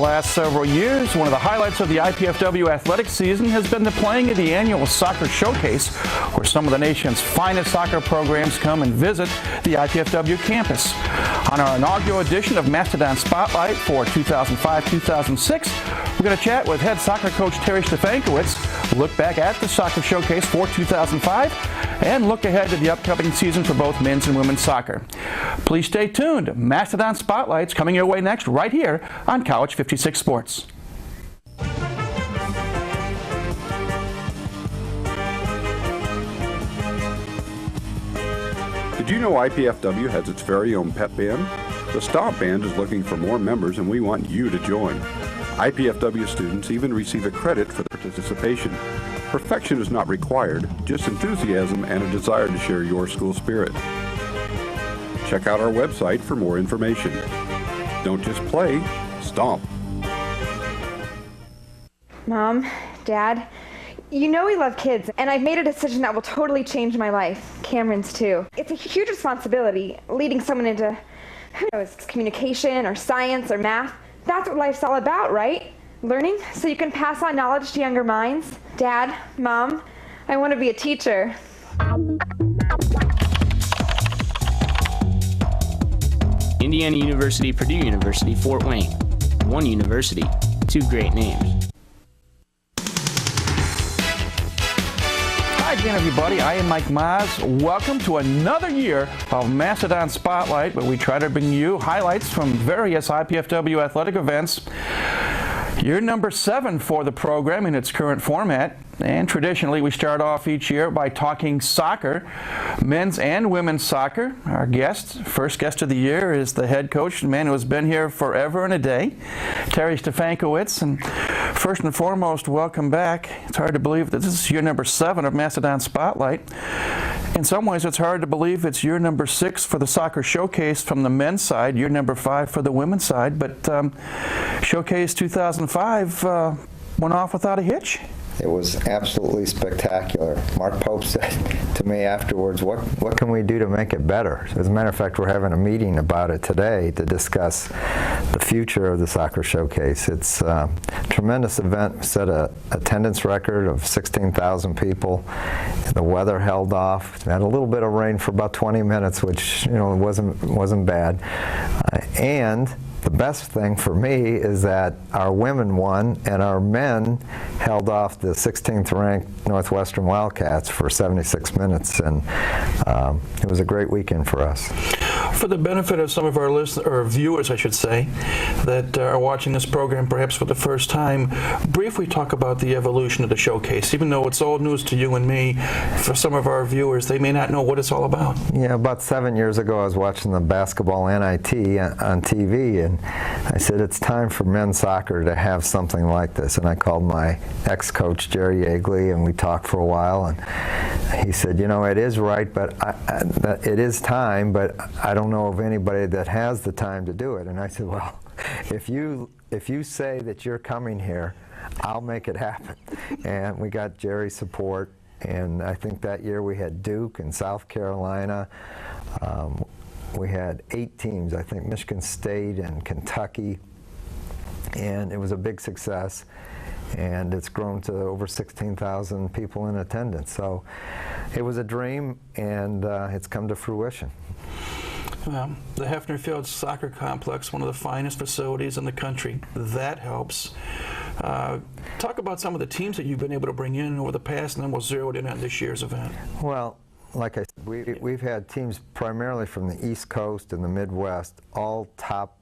last several years, one of the highlights of the IPFW athletic season has been the playing of the annual Soccer Showcase, where some of the nation's finest soccer programs come and visit the IPFW campus. On our inaugural edition of Mastodon Spotlight for 2005-2006, we're going to chat with head soccer coach Terry Stefankowitz, look back at the Soccer Showcase for 2005, and look ahead to the upcoming season for both men's and women's soccer. Please stay tuned. Mastodon Spotlight's coming your way next right here on College 56 Sports. Did you know IPFW has its very own pep band? The Stomp Band is looking for more members, and we want you to join. IPFW students even receive a credit for their participation. Perfection is not required, just enthusiasm and a desire to share your school spirit. Check out our website for more information. Don't just play, stomp. Mom, Dad, you know we love kids, and I've made a decision that will totally change my life. Cameron's too. It's a huge responsibility, leading someone into, who knows, communication or science or math. That's what life's all about, right? Learning so you can pass on knowledge to younger minds. Dad, Mom, I want to be a teacher. Indiana University, Purdue University, Fort Wayne. One university, two great names. Hi again, everybody. I am Mike Maz. Welcome to another year of Mastodon Spotlight, where we try to bring you highlights from various IPFW athletic events. Year number 7 for the program in its current format, and traditionally we start off each year by talking soccer, men's and women's soccer. Our first guest of the year, is the head coach, the man who has been here forever and a day, Terry Stefankowitz. And first and foremost, welcome back. It's hard to believe that this is year number 7 of Mastodon Spotlight. In some ways, it's hard to believe it's year number 6 for the Soccer Showcase from the men's side, year number 5 for the women's side. But Showcase 2005 went off without a hitch. It was absolutely spectacular. Mark Pope said to me afterwards, what can we do to make it better? As a matter of fact, we're having a meeting about it today to discuss the future of the Soccer Showcase. It's a tremendous event. We set an attendance record of 16,000 people. The weather held off. We had a little bit of rain for about 20 minutes, which wasn't bad. And the best thing for me is that our women won and our men held off the 16th ranked Northwestern Wildcats for 76 minutes, and it was a great weekend for us. For the benefit of some of our listeners, or viewers I should say, that are watching this program perhaps for the first time, briefly talk about the evolution of the showcase. Even though it's old news to you and me, for some of our viewers, they may not know what it's all about. Yeah, about 7 years ago I was watching the basketball NIT on TV, and I said, it's time for men's soccer to have something like this. And I called my ex-coach Jerry Yeagley, and we talked for a while, and he said, it is right, but it is time, but I don't know of anybody that has the time to do it. And I said, well, if you say that you're coming here, I'll make it happen. And we got Jerry's support, and I think that year we had Duke and South Carolina. We had 8 teams, I think Michigan State and Kentucky, and it was a big success. And it's grown to over 16,000 people in attendance. So it was a dream, and it's come to fruition. The Hefner Field Soccer Complex, one of the finest facilities in the country. That helps. Talk about some of the teams that you've been able to bring in over the past, and then we'll zero in on this year's event. Well, like I said, we've had teams primarily from the East Coast and the Midwest, all top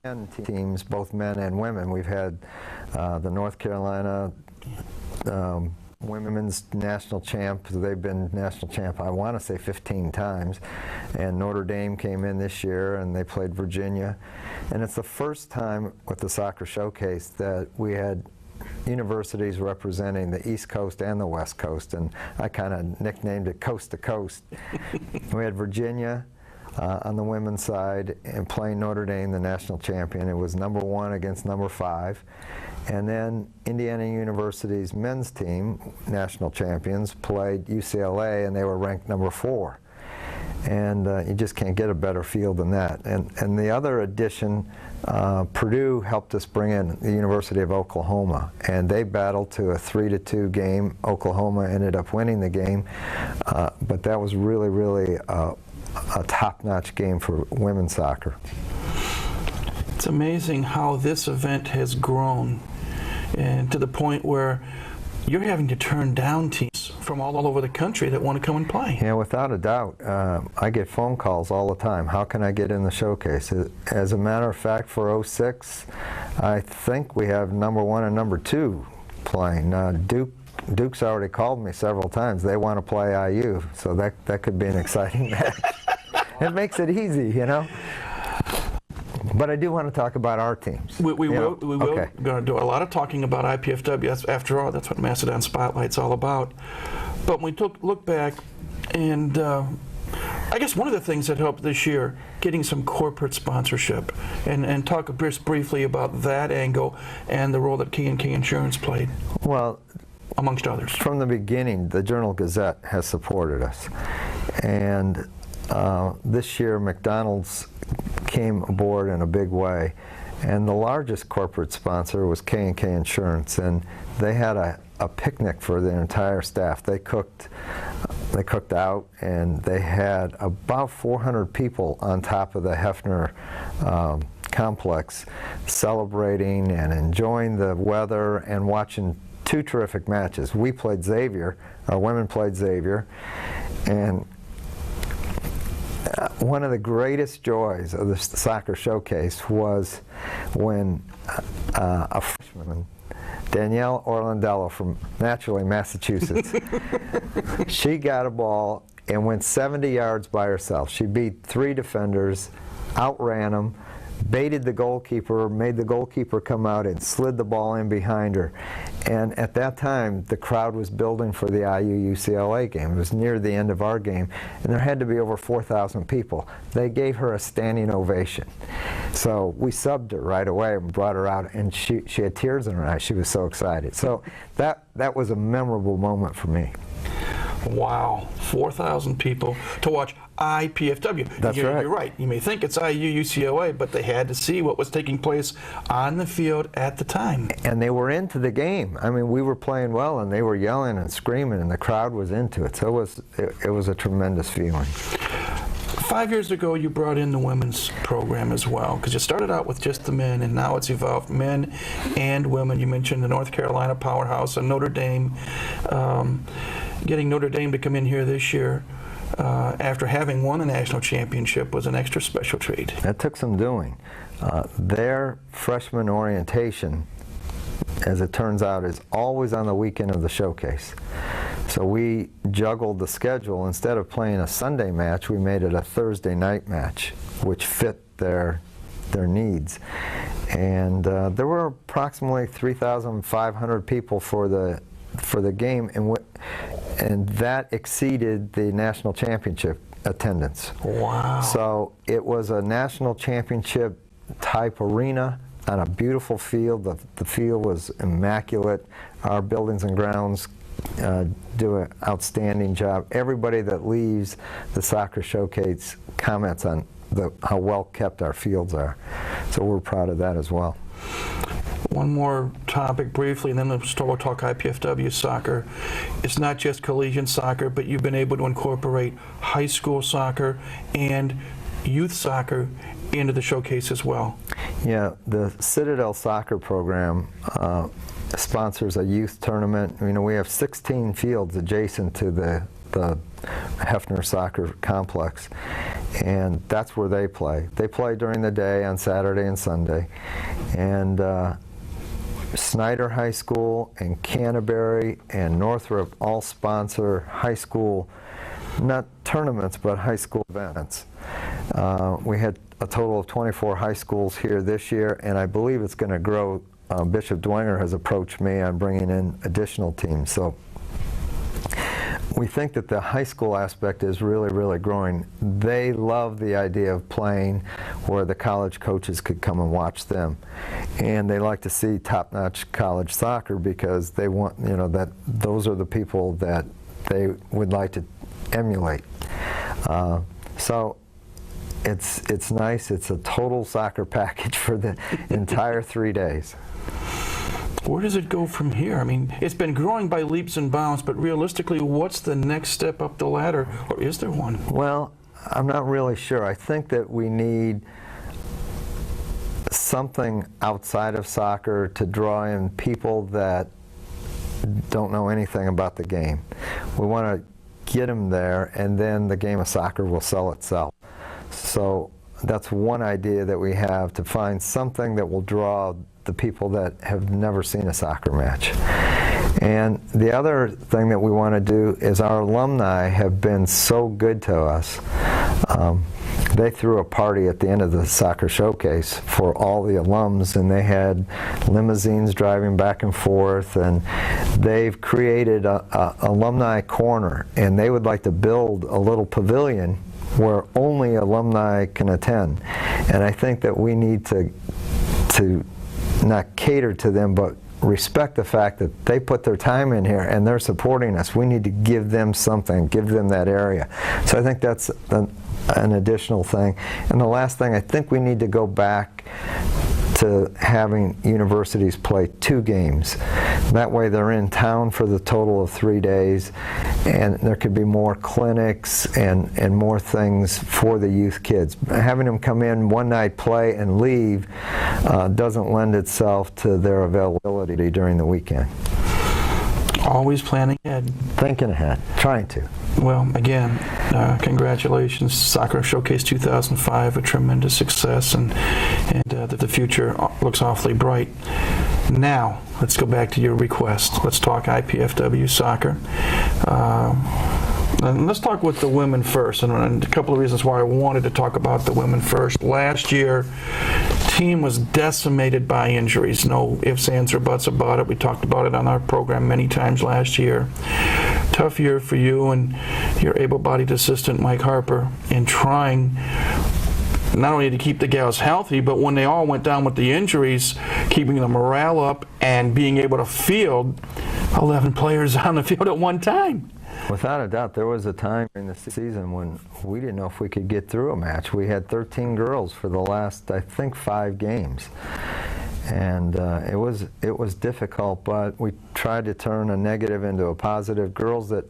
10 teams, both men and women. We've had the North Carolina women's national champ. They've been national champ, I want to say 15 times. And Notre Dame came in this year, and they played Virginia. And it's the first time with the Soccer Showcase that we had universities representing the East Coast and the West Coast, and I kind of nicknamed it Coast to Coast. We had Virginia on the women's side and playing Notre Dame, the national champion. It was number 1 against number 5. And then Indiana University's men's team, national champions, played UCLA, and they were ranked number 4. and you just can't get a better field than that. And the other addition, Purdue helped us bring in the University of Oklahoma, and they battled to a 3-2 game. Oklahoma ended up winning the game, but that was really, really a top-notch game for women's soccer. It's amazing how this event has grown, and to the point where you're having to turn down teams from all over the country that want to come and play. Yeah, without a doubt. I get phone calls all the time. How can I get in the showcase? As a matter of fact, for 06, I think we have number 1 and number 2 playing. Duke's already called me several times. They want to play IU, so that could be an exciting match. It makes it easy, you know. But I do want to talk about our teams. We will. Okay. We're going to do a lot of talking about IPFW. After all, that's what Mastodon Spotlight's all about. But when we look back, and I guess one of the things that helped this year, getting some corporate sponsorship, and talk just briefly about that angle and the role that K&K Insurance played. Well, amongst others. From the beginning, the Journal-Gazette has supported us. And this year, McDonald's came aboard in a big way, and the largest corporate sponsor was K&K Insurance, and they had a picnic for their entire staff. They cooked out, and they had about 400 people on top of the Hefner complex celebrating and enjoying the weather and watching 2 terrific matches. We played Xavier, our women played Xavier, and one of the greatest joys of the soccer showcase was when a freshman, Danielle Orlandello from naturally Massachusetts, she got a ball and went 70 yards by herself. She beat 3 defenders, outran them, baited the goalkeeper, made the goalkeeper come out and slid the ball in behind her. And at that time, the crowd was building for the IU-UCLA game. It was near the end of our game, and there had to be over 4,000 people. They gave her a standing ovation. So we subbed her right away and brought her out, and she had tears in her eyes. She was so excited. So that was a memorable moment for me. Wow, 4,000 people to watch IPFW. That's right. You're right. You may think it's IU-UCLA, but they had to see what was taking place on the field at the time. And they were into the game. I mean, we were playing well, and they were yelling and screaming, and the crowd was into it. So it was a tremendous feeling. 5 years ago, you brought in the women's program as well, because you started out with just the men, and now it's evolved men and women. You mentioned the North Carolina powerhouse and Notre Dame. Getting Notre Dame to come in here this year after having won a national championship was an extra special treat. That took some doing. Their freshman orientation, as it turns out, is always on the weekend of the showcase. So we juggled the schedule. Instead of playing a Sunday match, we made it a Thursday night match, which fit their needs. And there were approximately 3,500 people for the game, and that exceeded the national championship attendance. Wow. So it was a national championship type arena on a beautiful field. The field was immaculate. Our buildings and grounds do an outstanding job. Everybody that leaves the soccer showcase comments on how well kept our fields are. So we're proud of that as well. One more topic briefly, and then we'll talk IPFW soccer. It's not just collegiate soccer, but you've been able to incorporate high school soccer and youth soccer into the showcase as well. Yeah, the Citadel soccer program sponsors a youth tournament. You know, we have 16 fields adjacent to the Hefner soccer complex, and that's where they play. They play during the day on Saturday and Sunday, and Snyder High School and Canterbury and Northrop all sponsor high school, not tournaments, but high school events. We had a total of 24 high schools here this year, and I believe it's going to grow. Bishop Dwenger has approached me on bringing in additional teams. So we think that the high school aspect is really, really growing. They love the idea of playing where the college coaches could come and watch them. And they like to see top-notch college soccer because they want, you know, that those are the people that they would like to emulate. So it's nice. It's a total soccer package for the entire 3 days. Where does it go from here? I mean, it's been growing by leaps and bounds, but realistically, what's the next step up the ladder, or is there one? Well, I'm not really sure. I think that we need something outside of soccer to draw in people that don't know anything about the game. We want to get them there, and then the game of soccer will sell itself. So that's one idea that we have, to find something that will draw the people that have never seen a soccer match. And the other thing that we want to do is, our alumni have been so good to us. They threw a party at the end of the soccer showcase for all the alums, and they had limousines driving back and forth, and they've created a alumni corner, and they would like to build a little pavilion where only alumni can attend. And I think that we need to not cater to them, but respect the fact that they put their time in here and they're supporting us. We need to give them something, give them that area. So I think that's an additional thing. And the last thing, I think we need to go back to having universities play 2 games. That way they're in town for the total of 3 days, and there could be more clinics and more things for the youth kids. Having them come in one night, play, and leave doesn't lend itself to their availability during the weekend. Always planning ahead. Thinking ahead. Trying to. Well, again, congratulations. Soccer Showcase 2005, a tremendous success, and the future looks awfully bright. Now, let's go back to your request. Let's talk IPFW soccer. And let's talk with the women first, and a couple of reasons why I wanted to talk about the women first. Last year, team was decimated by injuries. No ifs, ands, or buts about it. We talked about it on our program many times last year. Tough year for you and your able-bodied assistant, Mike Harper, in trying not only to keep the gals healthy, but when they all went down with the injuries, keeping the morale up and being able to field 11 players on the field at one time. Without a doubt, there was a time in the season when we didn't know if we could get through a match. We had 13 girls for the last, I think, 5 games. And it was difficult, but we tried to turn a negative into a positive. Girls that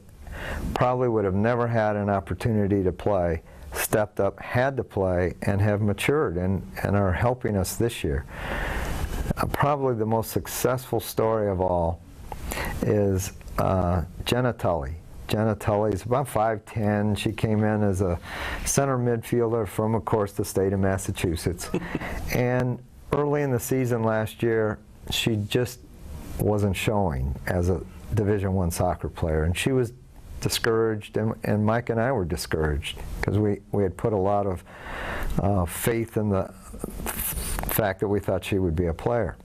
probably would have never had an opportunity to play stepped up, had to play, and have matured and are helping us this year. Probably the most successful story of all is Jenna Tully. Jenna Tully is about 5'10". She came in as a center midfielder from, of course, the state of Massachusetts. And early in the season last year, she just wasn't showing as a Division I soccer player. And she was discouraged, and Mike and I were discouraged because we had put a lot of faith in the fact that we thought she would be a player.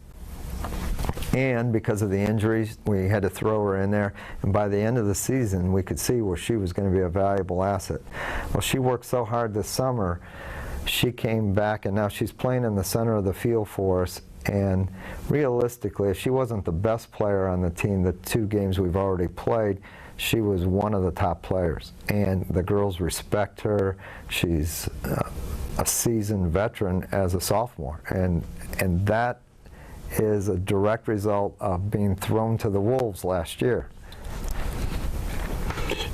And because of the injuries, we had to throw her in there. And by the end of the season, we could see where she was going to be a valuable asset. Well, she worked so hard this summer. She came back, and now she's playing in the center of the field for us. And realistically, if she wasn't the best player on the team, the 2 games we've already played, she was one of the top players. And the girls respect her. She's a seasoned veteran as a sophomore. And that is a direct result of being thrown to the wolves last year.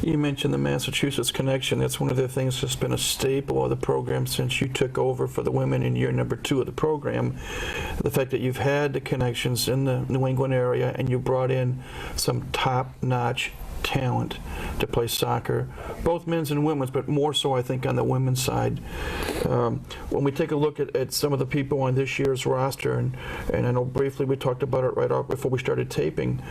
You mentioned the Massachusetts connection. That's one of the things that's been a staple of the program since you took over for the women in year number 2 of the program. The fact that you've had the connections in the New England area and you brought in some top-notch talent to play soccer, both men's and women's, but more so I think on the women's side. When we take a look at some of the people on this year's roster, and I know briefly we talked about it right off before we started taping,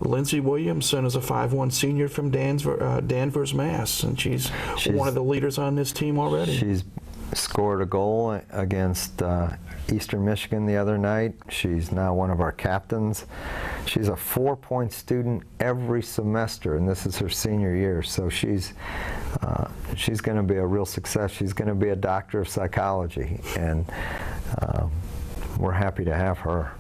Lindsay Williamson is a 5'1" senior from Danvers, Mass, and she's one of the leaders on this team already. She's scored a goal against Eastern Michigan the other night. She's now one of our captains. She's a 4-point student every semester, and this is her senior year, so she's going to be a real success. She's going to be a doctor of psychology, and we're happy to have her.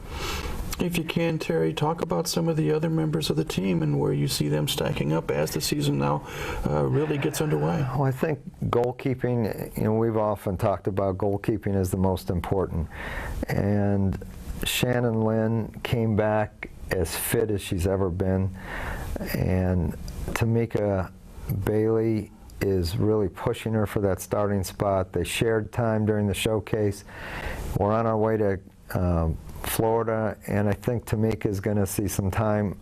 If you can, Terry, talk about some of the other members of the team and where you see them stacking up as the season now really gets underway. Well, I think goalkeeping, we've often talked about goalkeeping as the most important. And Shannon Lynn came back as fit as she's ever been. And Tamika Bailey is really pushing her for that starting spot. They shared time during the showcase. We're on our way to Florida, and I think Tamika is going to see some time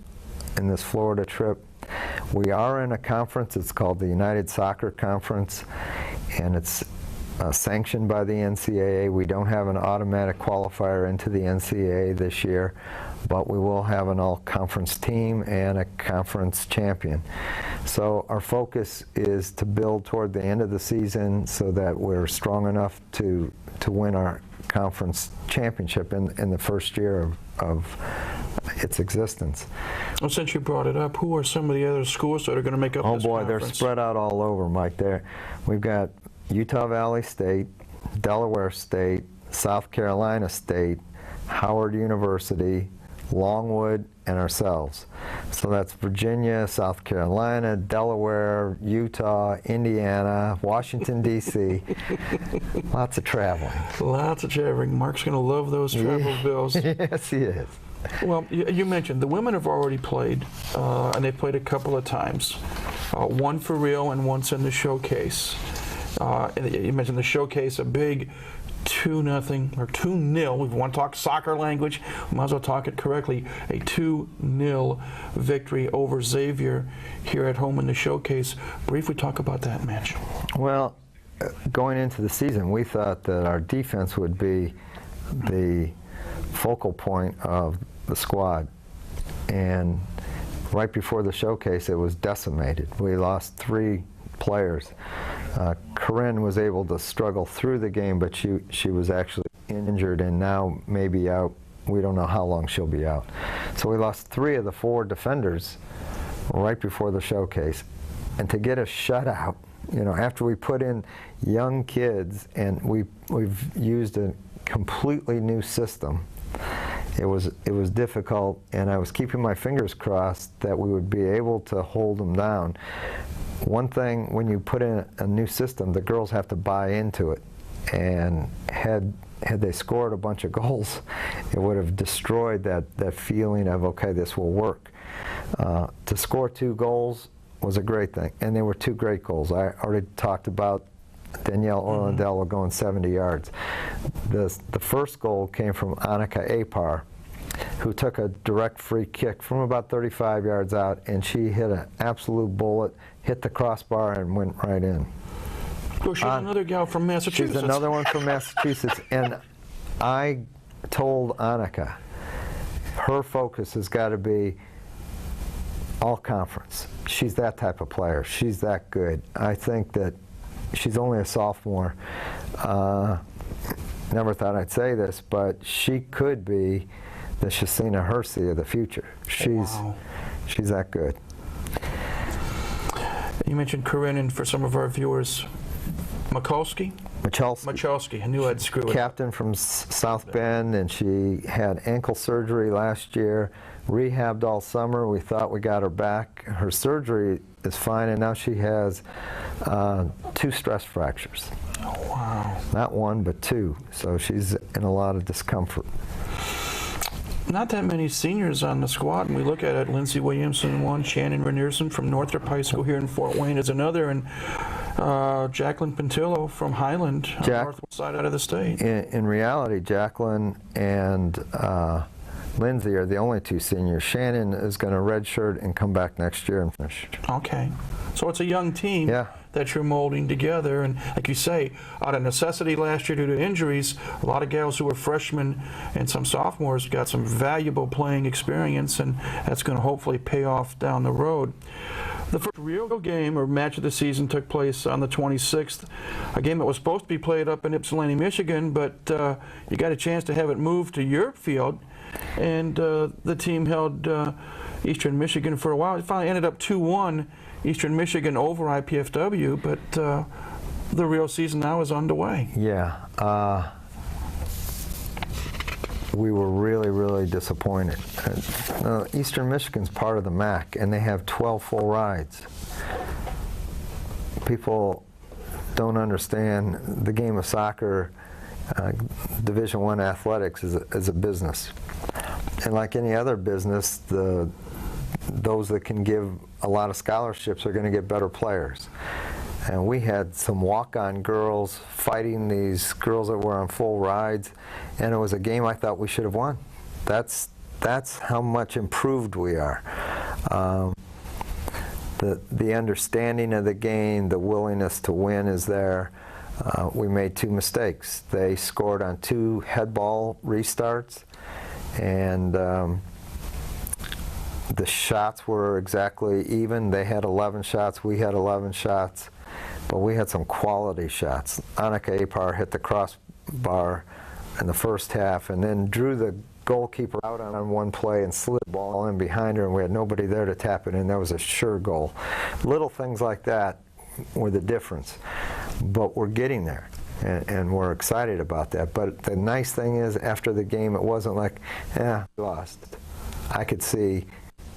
in this Florida trip. We are in a conference. It's called the United Soccer Conference, and it's sanctioned by the NCAA. We don't have an automatic qualifier into the NCAA this year, but we will have an all-conference team and a conference champion. So our focus is to build toward the end of the season so that we're strong enough to win our conference championship in the first year of its existence. Well, since you brought it up, who are some of the other schools that are going to make up this boy, conference? they're spread out all over, Mike. We've got Utah Valley State, Delaware State, South Carolina State, Howard University, Longwood, and ourselves. So that's Virginia, South Carolina, Delaware, Utah, Indiana, Washington, D.C. Lots of traveling. Lots of traveling. Mark's going to love those travel bills. Yes, he is. Well, you mentioned the women have already played, and they've played a couple of times. One for real and once in the showcase. You mentioned the showcase, a big 2-0 or 2-0. We want to talk soccer language. We might as well talk it correctly. A 2-0 victory over Xavier here at home in the showcase. Briefly talk about that match. Well, going into the season, we thought that our defense would be the focal point of the squad. And right before the showcase, it was decimated. We lost 3 players. Corinne was able to struggle through the game, but she was actually injured and now may be out. We don't know how long she'll be out. So we lost 3 of the 4 defenders right before the showcase. And to get a shutout, after we put in young kids and we've used a completely new system, it was difficult, and I was keeping my fingers crossed that we would be able to hold them down. One thing, when you put in a new system, the girls have to buy into it. And had they scored a bunch of goals, it would have destroyed that feeling of, okay, this will work. To score 2 goals was a great thing, and they were 2 great goals. I already talked about Danielle Orlandella going 70 yards. The first goal came from Annika Apar, who took a direct free kick from about 35 yards out, and she hit an absolute bullet, hit the crossbar, and went right in. Oh, she's another gal from Massachusetts. She's another one from Massachusetts, and I told Annika, her focus has got to be all conference. She's that type of player. She's that good. I think that she's only a sophomore. Never thought I'd say this, but she could be the Shasina Hersey of the future. She's that good. You mentioned Corinne, and for some of our viewers, Michalski? Michalski. I knew I'd screw it. Captain from South Bend, and she had ankle surgery last year, rehabbed all summer. We thought we got her back. Her surgery is fine, and now she has 2 stress fractures. Oh, wow. Not 1, but 2. So she's in a lot of discomfort. Not that many seniors on the squad, and we look at it. Lindsay Williamson, one. Shannon Renierson from Northrop High School here in Fort Wayne is another, and Jacqueline Pintillo from Highland, on the northwest side out of the state. In reality, Jacqueline and Lindsay are the only 2 seniors. Shannon is going to redshirt and come back next year and finish. Okay. So it's a young team. Yeah. That you're molding together, and like you say, out of necessity last year due to injuries, a lot of gals who were freshmen and some sophomores got some valuable playing experience, and that's going to hopefully pay off down the road. The first real game or match of the season took place on the 26th, a game that was supposed to be played up in Ypsilanti, Michigan, but you got a chance to have it moved to your field, and the team held Eastern Michigan for a while. It finally ended up 2-1. Eastern Michigan over IPFW, but the real season now is underway. Yeah. we were really, really disappointed. Eastern Michigan's part of the MAC, and they have 12 full rides. People don't understand the game of soccer. Division I athletics is a business, and like any other business, those that can give a lot of scholarships are going to get better players. And we had some walk-on girls fighting these girls that were on full rides, and it was a game I thought we should have won. That's how much improved we are. The understanding of the game, the willingness to win is there. We made 2 mistakes. They scored on 2 head ball restarts, and the shots were exactly even. They had 11 shots, we had 11 shots, but we had some quality shots. Annika Apar hit the crossbar in the first half and then drew the goalkeeper out on one play and slid the ball in behind her, and we had nobody there to tap it in. That was a sure goal. Little things like that were the difference, but we're getting there, and we're excited about that. But the nice thing is, after the game, it wasn't like, we lost. I could see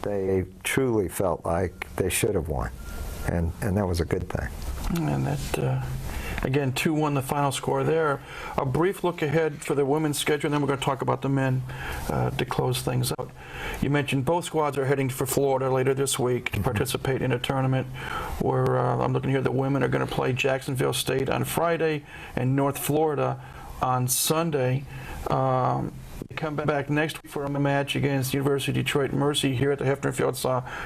they truly felt like they should have won, and that was a good thing. And that, again, 2-1 the final score there. A brief look ahead for the women's schedule, and then we're going to talk about the men to close things out. You mentioned both squads are heading for Florida later this week to participate in a tournament where I'm looking here, the women are going to play Jacksonville State on Friday and North Florida on Sunday. They come back next week for a match against University of Detroit Mercy here at the Hefner Field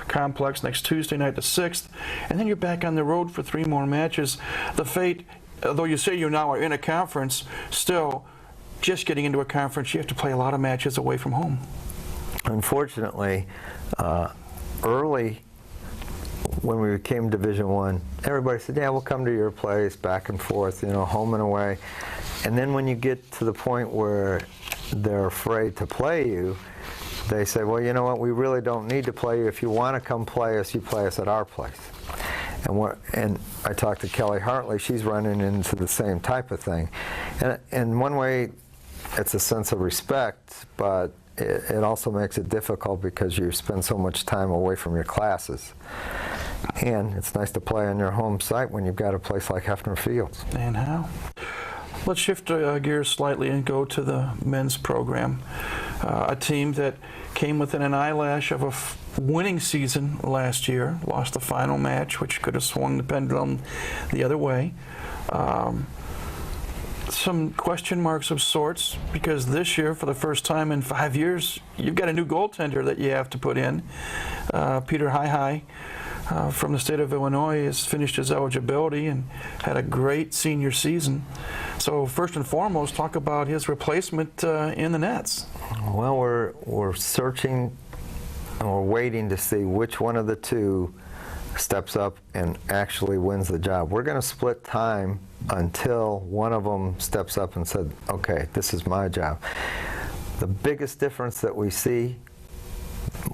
Complex next Tuesday night, the 6th. And then you're back on the road for 3 more matches. The fate, although you say you now are in a conference, still, just getting into a conference, you have to play a lot of matches away from home. Unfortunately, early when we became Division I, everybody said, yeah, we'll come to your place, back and forth, home and away. And then when you get to the point where they're afraid to play you, they say, well, you know what, we really don't need to play you. If you want to come play us, you play us at our place. And I talked to Kelly Hartley, she's running into the same type of thing. And in one way, it's a sense of respect, but it also makes it difficult because you spend so much time away from your classes. And it's nice to play on your home site when you've got a place like Hefner Fields. And how? Let's shift gears slightly and go to the men's program. A team that came within an eyelash of a winning season last year, lost the final match, which could have swung the pendulum the other way. Some question marks of sorts, because this year, for the first time in 5 years, you've got a new goaltender that you have to put in. Peter Hi from the state of Illinois has finished his eligibility and had a great senior season. So first and foremost, talk about his replacement in the nets. Well, we're searching and we're waiting to see which one of the two steps up and actually wins the job. We're going to split time until one of them steps up and said, okay, this is my job. The biggest difference that we see,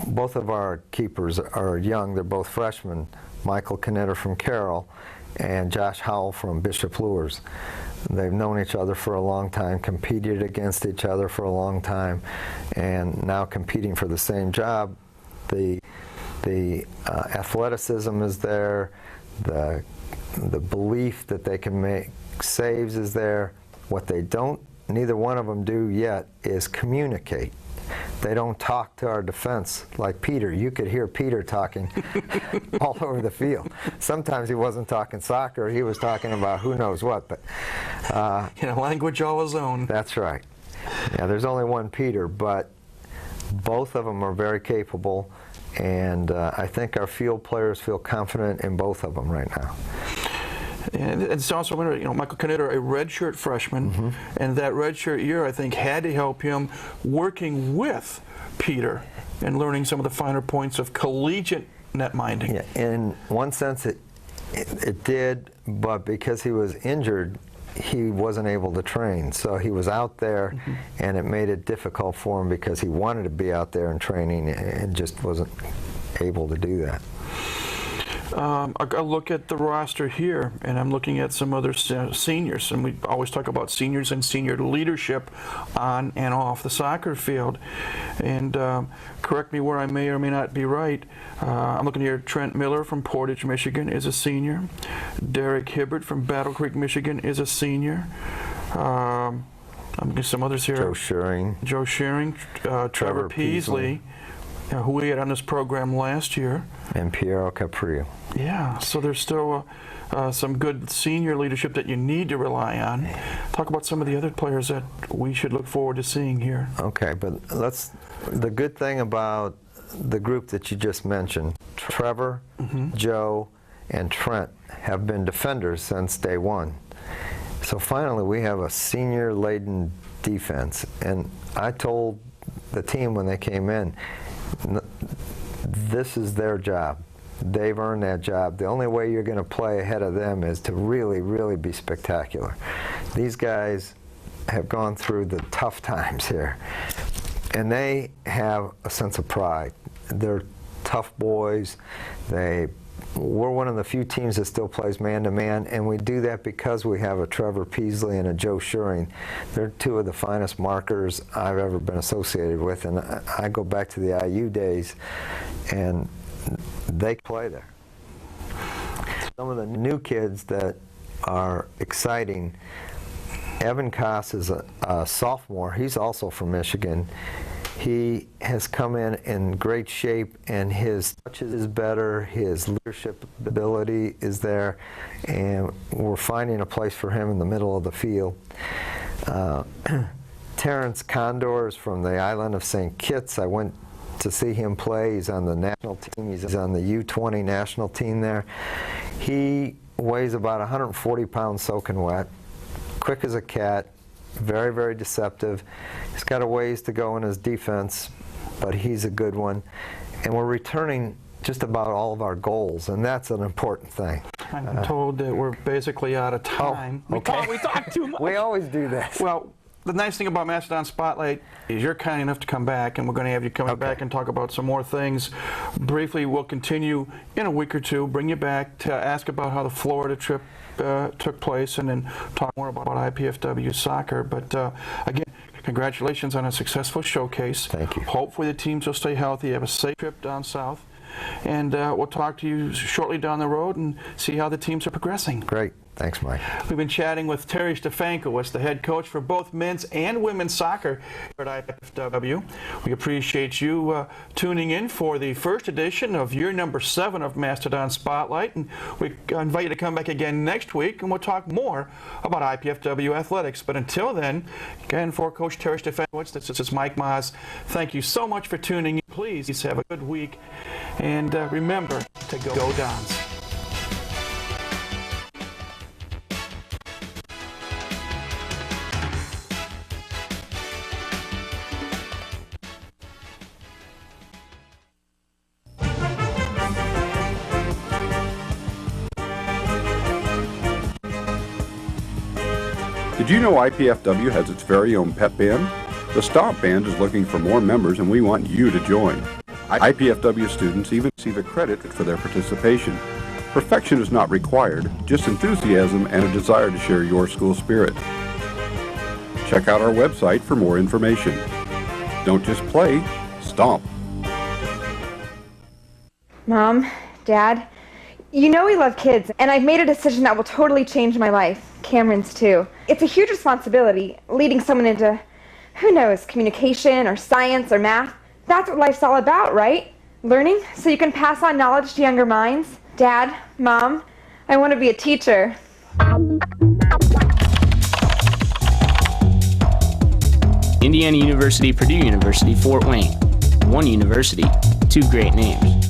both of our keepers are young, they're both freshmen, Michael Knitter from Carroll and Josh Howell from Bishop Luers. They've known each other for a long time, competed against each other for a long time, and now competing for the same job. The athleticism is there, the belief that they can make saves is there. What they don't, neither one of them do yet, is communicate. They don't talk to our defense like Peter. You could hear Peter talking all over the field. Sometimes he wasn't talking soccer, he was talking about who knows what. But in a language all his own. That's right. Yeah, there's only one Peter, but both of them are very capable, and I think our field players feel confident in both of them right now. And it's also, Michael Knitter, a redshirt freshman, and that redshirt year, I think, had to help him working with Peter and learning some of the finer points of collegiate net minding. Yeah, in one sense, it did, but because he was injured, he wasn't able to train. So he was out there, and it made it difficult for him because he wanted to be out there and training and just wasn't able to do that. I look at the roster here, and I'm looking at some other seniors, and we always talk about seniors and senior leadership on and off the soccer field. And correct me where I may or may not be right. I'm looking here. Trent Miller from Portage, Michigan, is a senior. Derek Hibbert from Battle Creek, Michigan, is a senior. I'm getting some others here. Joe Shearing, Trevor Peasley, who we had on this program last year. And Piero Caprio. Yeah, so there's still some good senior leadership that you need to rely on. Talk about some of the other players that we should look forward to seeing here. Okay, but the good thing about the group that you just mentioned, Trevor, Joe, and Trent have been defenders since day one. So finally we have a senior-laden defense, and I told the team when they came in, this is their job. They've earned that job. The only way you're going to play ahead of them is to really, really be spectacular. These guys have gone through the tough times here, and they have a sense of pride. They're tough boys. We're one of the few teams that still plays man-to-man, and we do that because we have a Trevor Peasley and a Joe Shearing. They're two of the finest markers I've ever been associated with, and I go back to the IU days, and they play there. Some of the new kids that are exciting, Evan Koss is a sophomore. He's also from Michigan. He has come in great shape, and his touch is better, his leadership ability is there, and we're finding a place for him in the middle of the field. Terrence Condor is from the island of St. Kitts. I went to see him play. He's on the national team. He's on the U20 national team there. He weighs about 140 pounds soaking wet, quick as a cat, very, very deceptive. He's got a ways to go in his defense, but he's a good one. And we're returning just about all of our goals, and that's an important thing. I'm told that we're basically out of time. Oh, okay. We talk too much. We always do this. Well, the nice thing about Mastodon Spotlight is you're kind enough to come back, and we're going to have you coming back and talk about some more things. Briefly, we'll continue in a week or two, bring you back to ask about how the Florida trip took place, and then talk more about IPFW soccer. But again, congratulations on a successful showcase. Thank you. Hopefully the teams will stay healthy, have a safe trip down south, and we'll talk to you shortly down the road and see how the teams are progressing. Great. Thanks, Mike. We've been chatting with Terry Stefankowitz, the head coach for both men's and women's soccer here at IPFW. We appreciate you tuning in for the first edition of year number 7 of Mastodon Spotlight, and we invite you to come back again next week, and we'll talk more about IPFW athletics. But until then, again, for Coach Terry Stefankowitz, this is Mike Maas. Thank you so much for tuning in. Please have a good week, and remember to go Dons. Did you know IPFW has its very own pep band? The Stomp Band is looking for more members, and we want you to join. IPFW students even receive a credit for their participation. Perfection is not required, just enthusiasm and a desire to share your school spirit. Check out our website for more information. Don't just play, stomp. Mom, Dad, you know we love kids, and I've made a decision that will totally change my life. Cameron's too. It's a huge responsibility, leading someone into, who knows, communication or science or math. That's what life's all about, right? Learning so you can pass on knowledge to younger minds. Dad, Mom, I want to be a teacher. Indiana University, Purdue University, Fort Wayne. One university, two great names.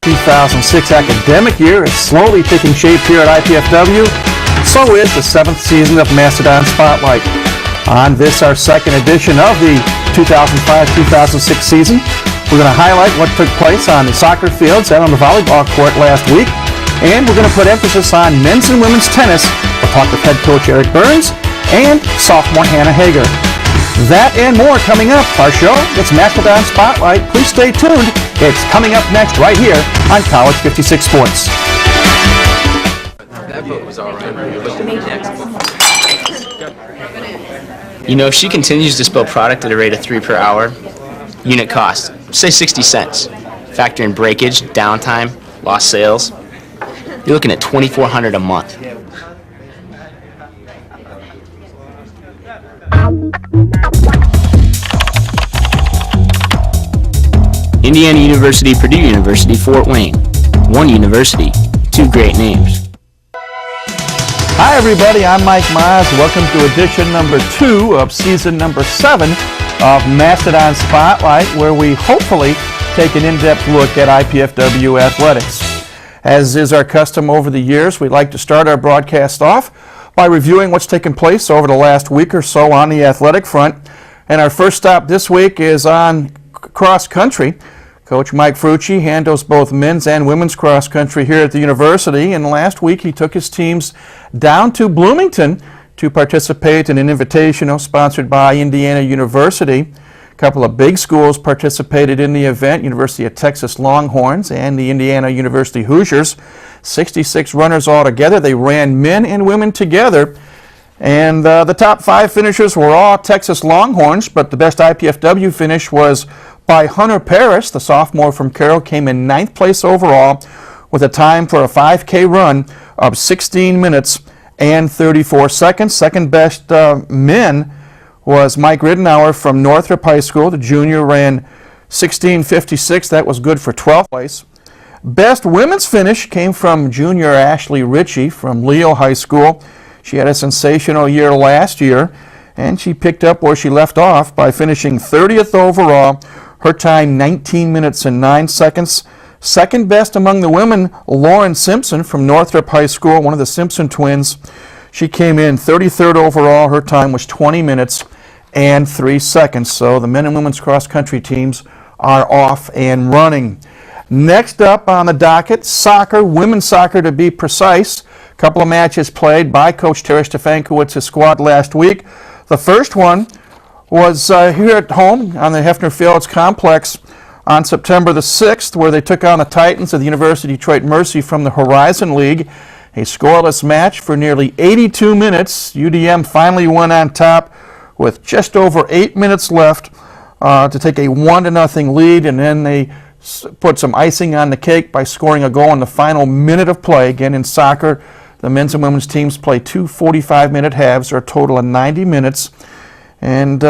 2006 academic year is slowly taking shape here at IPFW. So is the 7th season of Mastodon Spotlight. On this, our second edition of the 2005-2006 season, we're going to highlight what took place on the soccer fields and on the volleyball court last week. And we're going to put emphasis on men's and women's tennis. We'll talk with head coach Eric Burns and sophomore Hannah Hager. That and more coming up. Our show, it's Mastodon Spotlight. Please stay tuned. It's coming up next right here on College 56 Sports. That vote was all right. Next. You know, if she continues to spill product at a rate of 3 per hour, unit cost, say 60 cents. Factor in breakage, downtime, lost sales, you're looking at $2,400 a month. Indiana University, Purdue University, Fort Wayne. One university, two great names. Hi everybody, I'm Mike Mize. Welcome to edition number 2 of season number 7 of Mastodon Spotlight, where we hopefully take an in-depth look at IPFW athletics. As is our custom over the years, we'd like to start our broadcast off by reviewing what's taken place over the last week or so on the athletic front. And our first stop this week is on cross country. Coach Mike Frucci handles both men's and women's cross country here at the university, and last week he took his teams down to Bloomington to participate in an invitational sponsored by Indiana University. A couple of big schools participated in the event, University of Texas Longhorns and the Indiana University Hoosiers. 66 runners altogether. They ran men and women together, and the top 5 finishers were all Texas Longhorns, but the best IPFW finish was by Hunter Parrish. The sophomore from Carroll came in 9th place overall with a time for a 5K run of 16 minutes and 34 seconds. Second best men was Mike Ridenour from Northrop High School. The junior ran 16:56. That was good for 12th place. Best women's finish came from junior Ashley Ritchie from Leo High School. She had a sensational year last year, and she picked up where she left off by finishing 30th overall. Her time 19 minutes and 9 seconds. Second best among the women, Lauren Simpson from Northrop High School, one of the Simpson twins. She came in 33rd overall. Her time was 20 minutes and 3 seconds. So the men and women's cross country teams are off and running. Next up on the docket, soccer, women's soccer to be precise. A couple of matches played by Coach Terry Stefankowicz's squad last week. The first one was here at home on the Hefner Fields complex on September the 6th, where they took on the Titans of the University of Detroit Mercy from the Horizon League. A scoreless match for nearly 82 minutes. UDM finally went on top with just over 8 minutes left to take a 1-0 lead, and then they put some icing on the cake by scoring a goal in the final minute of play. Again, in soccer, the men's and women's teams play 2 45-minute halves, or a total of 90 minutes. And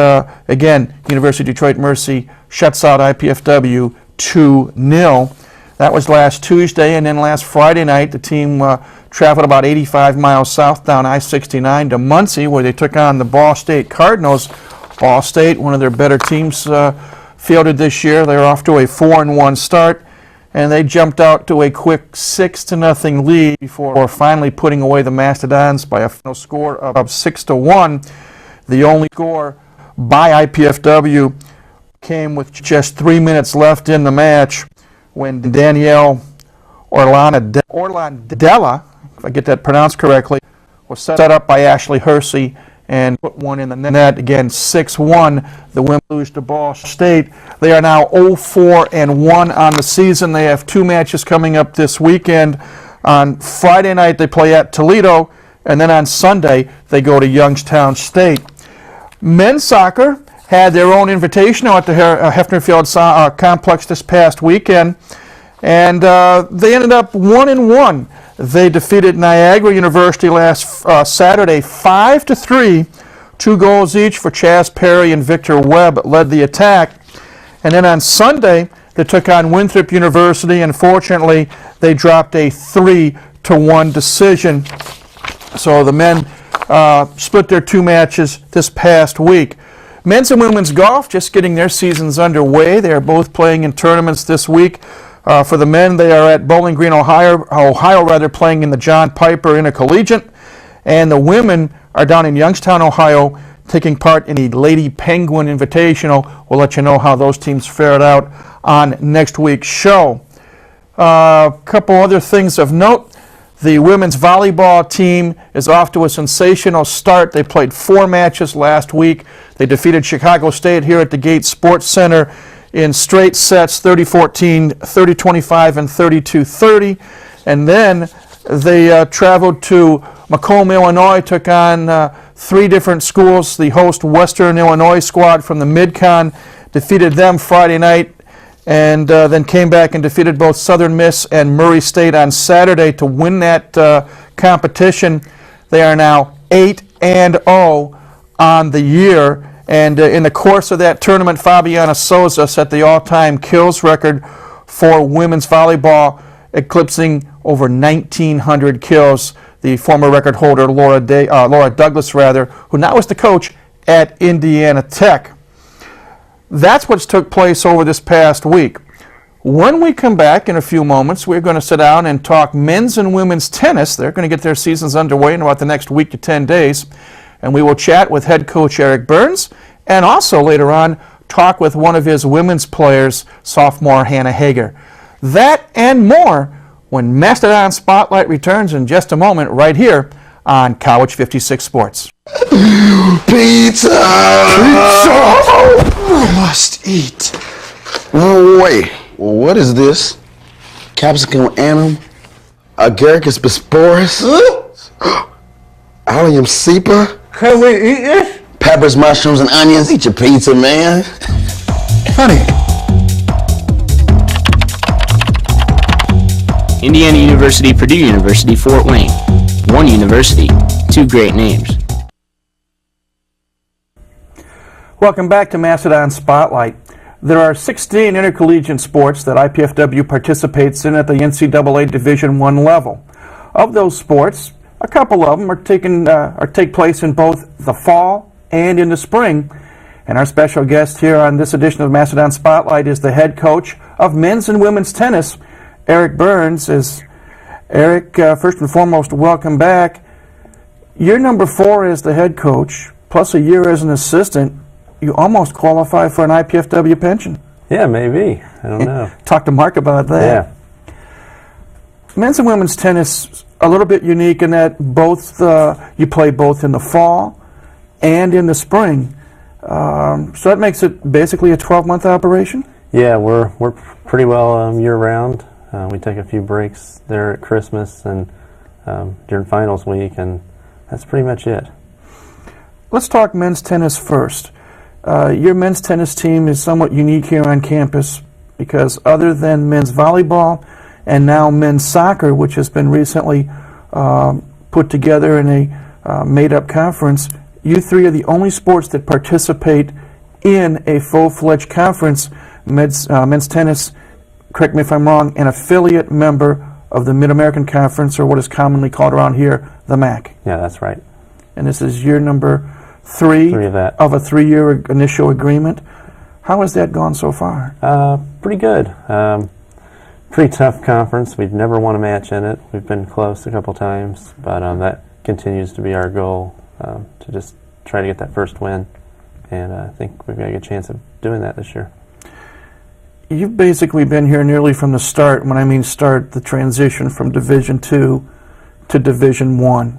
again, University of Detroit Mercy shuts out IPFW 2-0. That was last Tuesday, and then last Friday night the team traveled about 85 miles south down I-69 to Muncie, where they took on the Ball State Cardinals. Ball State, one of their better teams fielded this year. They're off to a 4-1 start, and they jumped out to a quick 6-0 lead before finally putting away the Mastodons by a final score of 6-1. The only score by IPFW came with just 3 minutes left in the match when Danielle Orlandella, if I get that pronounced correctly, was set up by Ashley Hersey and put one in the net. Again, 6-1. The women lose to Ball State. They are now 0-4-1 on the season. They have 2 matches coming up this weekend. On Friday night, they play at Toledo, and then on Sunday, they go to Youngstown State. Men's soccer had their own invitational at the Hefner Field complex this past weekend, and they ended up 1-1. They defeated Niagara University last Saturday 5-3. 2 goals each for Chaz Perry and Victor Webb led the attack. And then on Sunday, they took on Winthrop University. Unfortunately, they dropped a 3-1 decision. So the men split their 2 matches this past week. Men's and women's golf just getting their seasons underway. They are both playing in tournaments this week. For the men, they are at Bowling Green, Ohio, playing in the John Piper Intercollegiate. And the women are down in Youngstown, Ohio, taking part in the Lady Penguin Invitational. We'll let you know how those teams fared out on next week's show. A couple other things of note. The women's volleyball team is off to a sensational start. They played 4 matches last week. They defeated Chicago State here at the Gates Sports Center in straight sets, 30-14, 30-25, and 32-30. And then they traveled to Macomb, Illinois, took on 3 different schools. The host Western Illinois squad from the Mid-Con defeated them Friday night, and then came back and defeated both Southern Miss and Murray State on Saturday to win that competition. They are now 8-0 on the year. And in the course of that tournament, Fabiana Souza set the all-time kills record for women's volleyball, eclipsing over 1,900 kills. The former record holder, Laura Douglas, who now is the coach at Indiana Tech. That's what's took place over this past week. When we come back in a few moments, we're going to sit down and talk men's and women's tennis. They're going to get their seasons underway in about the next week to 10 days. And we will chat with head coach Eric Burns, and also later on talk with one of his women's players, sophomore Hannah Hager. That and more when Mastodon Spotlight returns in just a moment right here on College 56 Sports. Pizza! I must eat. No way. What is this? Capsicum annum? Agaricus bisporus? Allium cepa? Can we eat this? Peppers, mushrooms, and onions. Eat your pizza, man. Honey. Indiana University, Purdue University, Fort Wayne. One university, 2 great names. Welcome back to Mastodon Spotlight. There are 16 intercollegiate sports that IPFW participates in at the NCAA Division I level. Of those sports, a couple of them take place in both the fall and in the spring. And our special guest here on this edition of Mastodon Spotlight is the head coach of men's and women's tennis, Eric Burns. Eric, first and foremost, welcome back. You're number 4 as the head coach, plus a year as an assistant. You almost qualify for an IPFW pension. Yeah, maybe. I don't know. Talk to Mark about that. Yeah. Men's and women's tennis, a little bit unique in that both you play both in the fall and in the spring. So that makes it basically a 12-month operation? Yeah, we're pretty well year-round. We take a few breaks there at Christmas and during finals week, and that's pretty much it. Let's talk men's tennis first. Your men's tennis team is somewhat unique here on campus because other than men's volleyball and now men's soccer, which has been recently put together in a made-up conference, you 3 are the only sports that participate in a full-fledged conference. Men's tennis, correct me if I'm wrong, an affiliate member of the Mid-American Conference, or what is commonly called around here, the MAC. Yeah, that's right. And this is year number 3 of a 3-year initial agreement. How has that gone so far? Pretty good. Pretty tough conference. We've never won a match in it. We've been close a couple times, but that continues to be our goal, to just try to get that first win. And I think we've got a good chance of doing that this year. You've basically been here nearly from the start. When I mean start, the transition from Division II to Division I.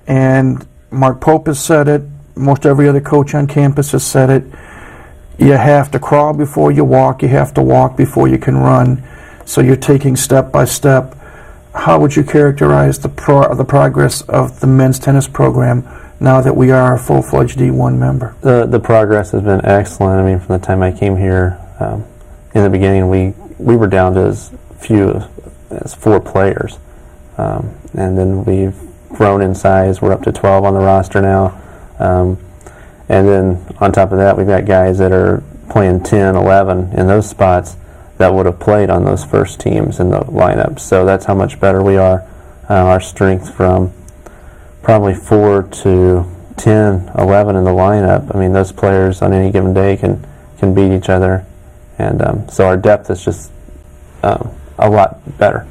And Mark Pope has said it. Most every other coach on campus has said it. You have to crawl before you walk. You have to walk before you can run. So you're taking step by step. How would you characterize the progress of the men's tennis program now that we are a full-fledged D1 member? The progress has been excellent. I mean, from the time I came here, in the beginning, we were down to as few as 4 players, and then we've grown in size. We're up to 12 on the roster now, and then on top of that, we've got guys that are playing 10, 11 in those spots that would have played on those first teams in the lineup. So that's how much better we are. Our strength from probably 4 to 10, 11 in the lineup. I mean, those players on any given day can beat each other. And so our depth is just a lot better.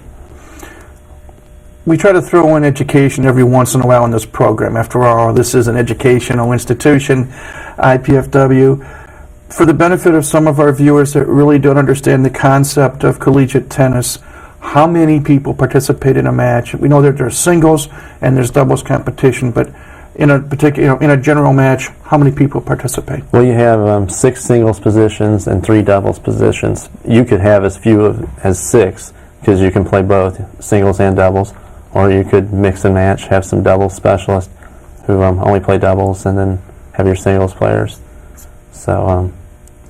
We try to throw in education every once in a while in this program. After all, this is an educational institution, IPFW. For the benefit of some of our viewers that really don't understand the concept of collegiate tennis, how many people participate in a match? We know that there's singles and there's doubles competition, but in a particular, in a general match, how many people participate? Well, you have 6 singles positions and 3 doubles positions. You could have as few as 6 because you can play both singles and doubles, or you could mix and match, have some doubles specialists who only play doubles, and then have your singles players. So,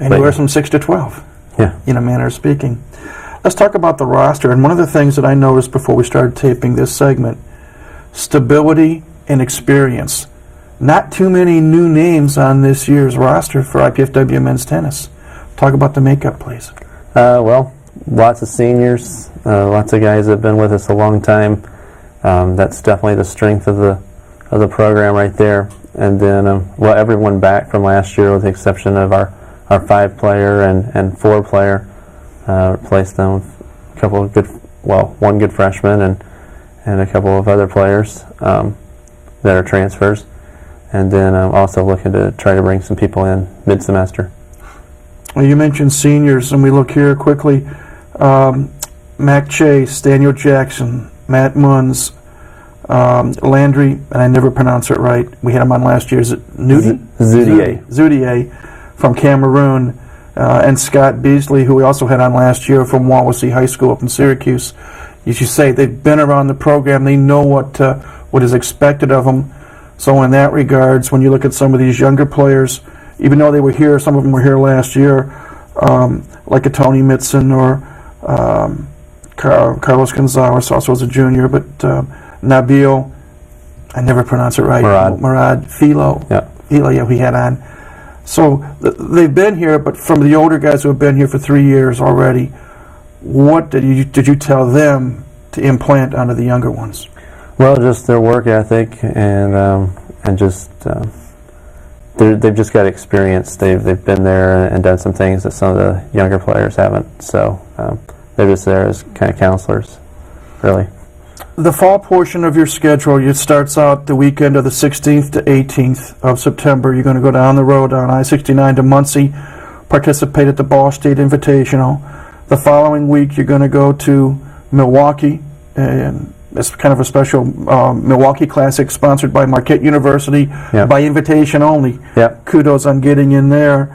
anywhere from 6 to 12. Yeah. In a manner of speaking. Let's talk about the roster. And one of the things that I noticed before we started taping this segment, stability and experience. Not too many new names on this year's roster for IPFW men's tennis. Talk about the makeup, please. Well, lots of seniors, lots of guys that have been with us a long time. That's definitely the strength of the program right there. And then, well, everyone back from last year, with the exception of our 5-player and 4-player. Replaced them with a couple of one good freshman and a couple of other players that are transfers. And then I'm also looking to try to bring some people in mid-semester. Well, you mentioned seniors, and we look here quickly. Mac Chase, Daniel Jackson, Matt Munz, Landry, and I never pronounce it right. We had him on last year. Is it Newton? Zudier from Cameroon. And Scott Beasley, who we also had on last year from Wawasee High School up in Syracuse. As you say, they've been around the program. They know what is expected of them. So in that regards, when you look at some of these younger players, even though they were here, some of them were here last year, like a Tony Mitson or Carlos Gonzalez, also as a junior, but Nabil, I never pronounce it right, Murad Philo, we had on. So they've been here, but from the older guys who have been here for 3 years already, what did you tell them to implant onto the younger ones? Well, just their work ethic and just they've just got experience. They've been there and done some things that some of the younger players haven't. So they're just there as kind of counselors, really. The fall portion of your schedule, it starts out the weekend of the 16th to 18th of September. You're going to go down the road on I-69 to Muncie, participate at the Ball State Invitational. The following week, you're going to go to Milwaukee, and it's kind of a special Milwaukee Classic sponsored by Marquette University, by invitation only. Kudos on getting in there.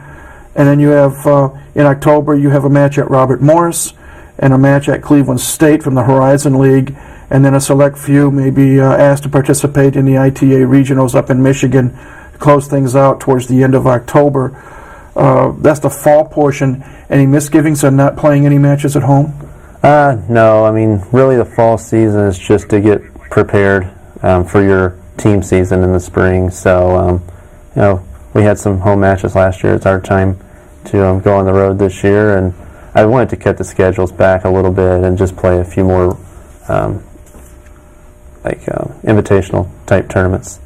And then you have, in October, you have a match at Robert Morris and a match at Cleveland State from the Horizon League. And then a select few may be asked to participate in the ITA regionals up in Michigan to close things out towards the end of October. That's the fall portion. Any misgivings on not playing any matches at home? No, I mean, really the fall season is just to get prepared for your team season in the spring. So, we had some home matches last year. It's our time to go on the road this year. And I wanted to cut the schedules back a little bit and just play a few more invitational type tournaments.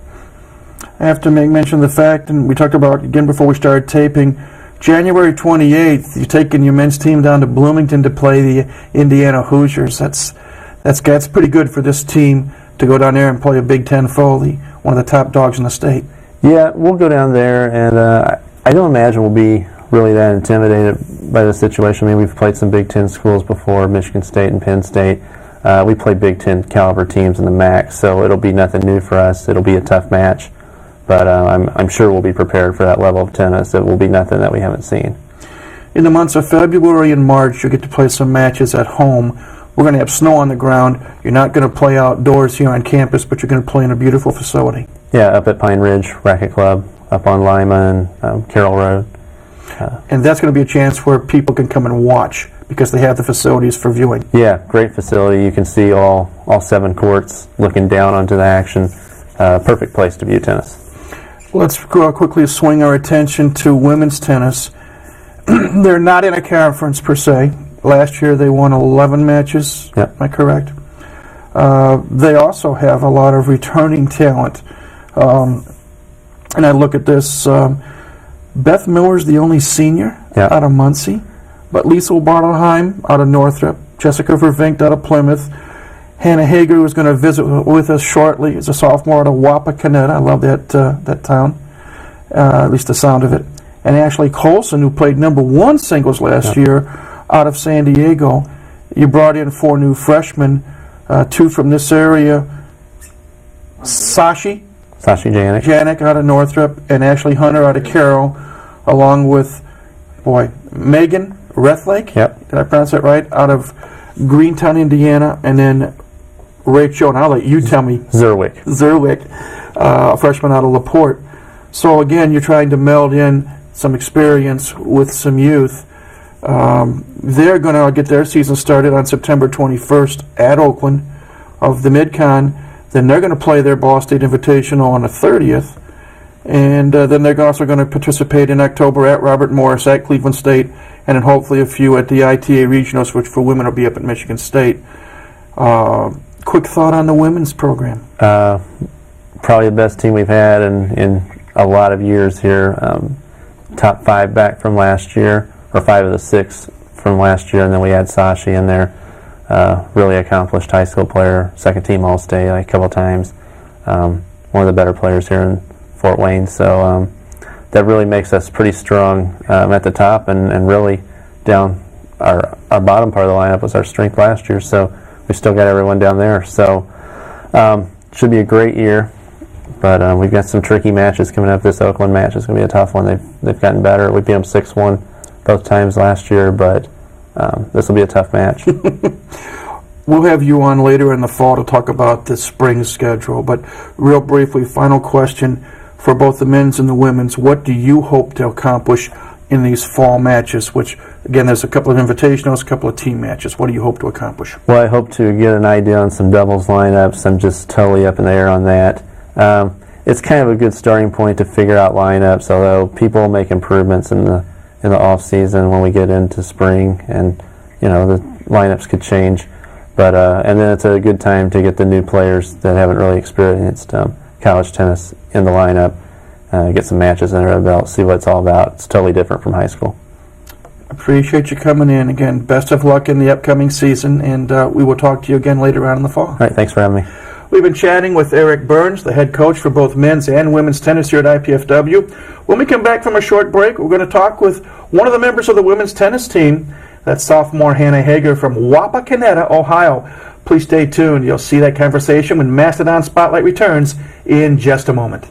I have to mention the fact, and we talked about again before we started taping, January 28th, you're taking your men's team down to Bloomington to play the Indiana Hoosiers. That's pretty good for this team to go down there and play a Big Ten Foley, one of the top dogs in the state. Yeah, we'll go down there, and I don't imagine we'll be really that intimidated by the situation. I mean, we've played some Big Ten schools before, Michigan State and Penn State. We play Big Ten caliber teams in the MAC, so it'll be nothing new for us. It'll be a tough match, but I'm sure we'll be prepared for that level of tennis. It will be nothing that we haven't seen. In the months of February and March, you'll get to play some matches at home. We're going to have snow on the ground. You're not going to play outdoors here on campus, but you're going to play in a beautiful facility. Yeah, up at Pine Ridge Racket Club, up on Lima and Carroll Road. And that's going to be a chance where people can come and watch because they have the facilities for viewing. Yeah, great facility. You can see all 7 courts looking down onto the action. Perfect place to view tennis. Let's quickly swing our attention to women's tennis. They're not in a conference per se. Last year they won 11 matches. Yep. Am I correct? They also have a lot of returning talent. And I look at this. Beth Miller's the only senior out of Muncie, but Liesl Bartelheim out of Northrop, Jessica Vervinkt out of Plymouth, Hannah Hager, who's going to visit with us shortly, is a sophomore out of Wapakoneta. I love that town, at least the sound of it. And Ashley Colson, who played #1 singles last year out of San Diego. You brought in 4 new freshmen, 2 from this area. Sashi Sashi Janik. Janik out of Northrop, and Ashley Hunter out of Carroll, along with, Megan Rethlake. Yep. Did I pronounce that right? Out of Greentown, Indiana, and then Rachel, and I'll let you tell me. Zerwick, a freshman out of LaPorte. So again, you're trying to meld in some experience with some youth. They're going to get their season started on September 21st at Oakland of the Mid-Con. Then they're going to play their Ball State Invitational on the 30th. And then they're also going to participate in October at Robert Morris, at Cleveland State, and then hopefully a few at the ITA Regionals, which for women will be up at Michigan State. Quick thought on the women's program. Probably the best team we've had in a lot of years here. Top 5 back from last year, or 5 of the 6 from last year, and then we had Sashi in there. Really accomplished high school player, second team All-State a couple times. One of the better players here in Fort Wayne. So that really makes us pretty strong at the top, and really down our bottom part of the lineup was our strength last year. So we still got everyone down there. So should be a great year. But we've got some tricky matches coming up. This Oakland match is going to be a tough one. They've gotten better. We beat them 6-1 both times last year, but this will be a tough match. We'll have you on later in the fall to talk about the spring schedule. But real briefly, final question for both the men's and the women's. What do you hope to accomplish in these fall matches, which, again, there's a couple of invitationals, a couple of team matches. What do you hope to accomplish? Well, I hope to get an idea on some doubles lineups. I'm just totally up in the air on that. It's kind of a good starting point to figure out lineups, although people make improvements in the off season when we get into spring, and the lineups could change. But and then it's a good time to get the new players that haven't really experienced college tennis in the lineup, get some matches under their belt, see what it's all about. It's totally different from high school. Appreciate you coming in. Again, best of luck in the upcoming season, and we will talk to you again later on in the fall. All right, thanks for having me. We've been chatting with Eric Burns, the head coach for both men's and women's tennis here at IPFW. When we come back from a short break, we're going to talk with one of the members of the women's tennis team. That's sophomore Hannah Hager from Wapakoneta, Ohio. Please stay tuned. You'll see that conversation when Mastodon Spotlight returns in just a moment.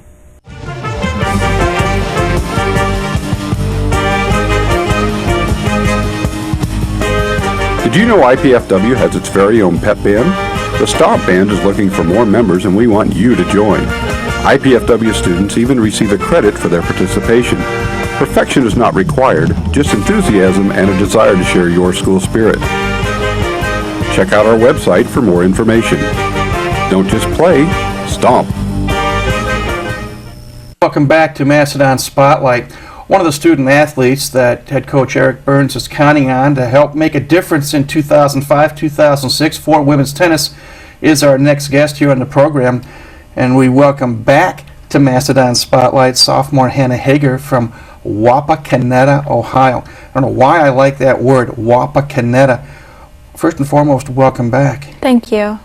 Did you know IPFW has its very own pep band? The Stomp Band is looking for more members, and we want you to join. IPFW students even receive a credit for their participation. Perfection is not required, just enthusiasm and a desire to share your school spirit. Check out our website for more information. Don't just play, stomp. Welcome back to Mastodon Spotlight. One of the student athletes that head coach Eric Burns is counting on to help make a difference in 2005-2006 for women's tennis is our next guest here on the program. And we welcome back to Mastodon Spotlight sophomore Hannah Hager from Wapakoneta, Ohio. I don't know why I like that word, Wapakoneta. First and foremost, welcome back. Thank you.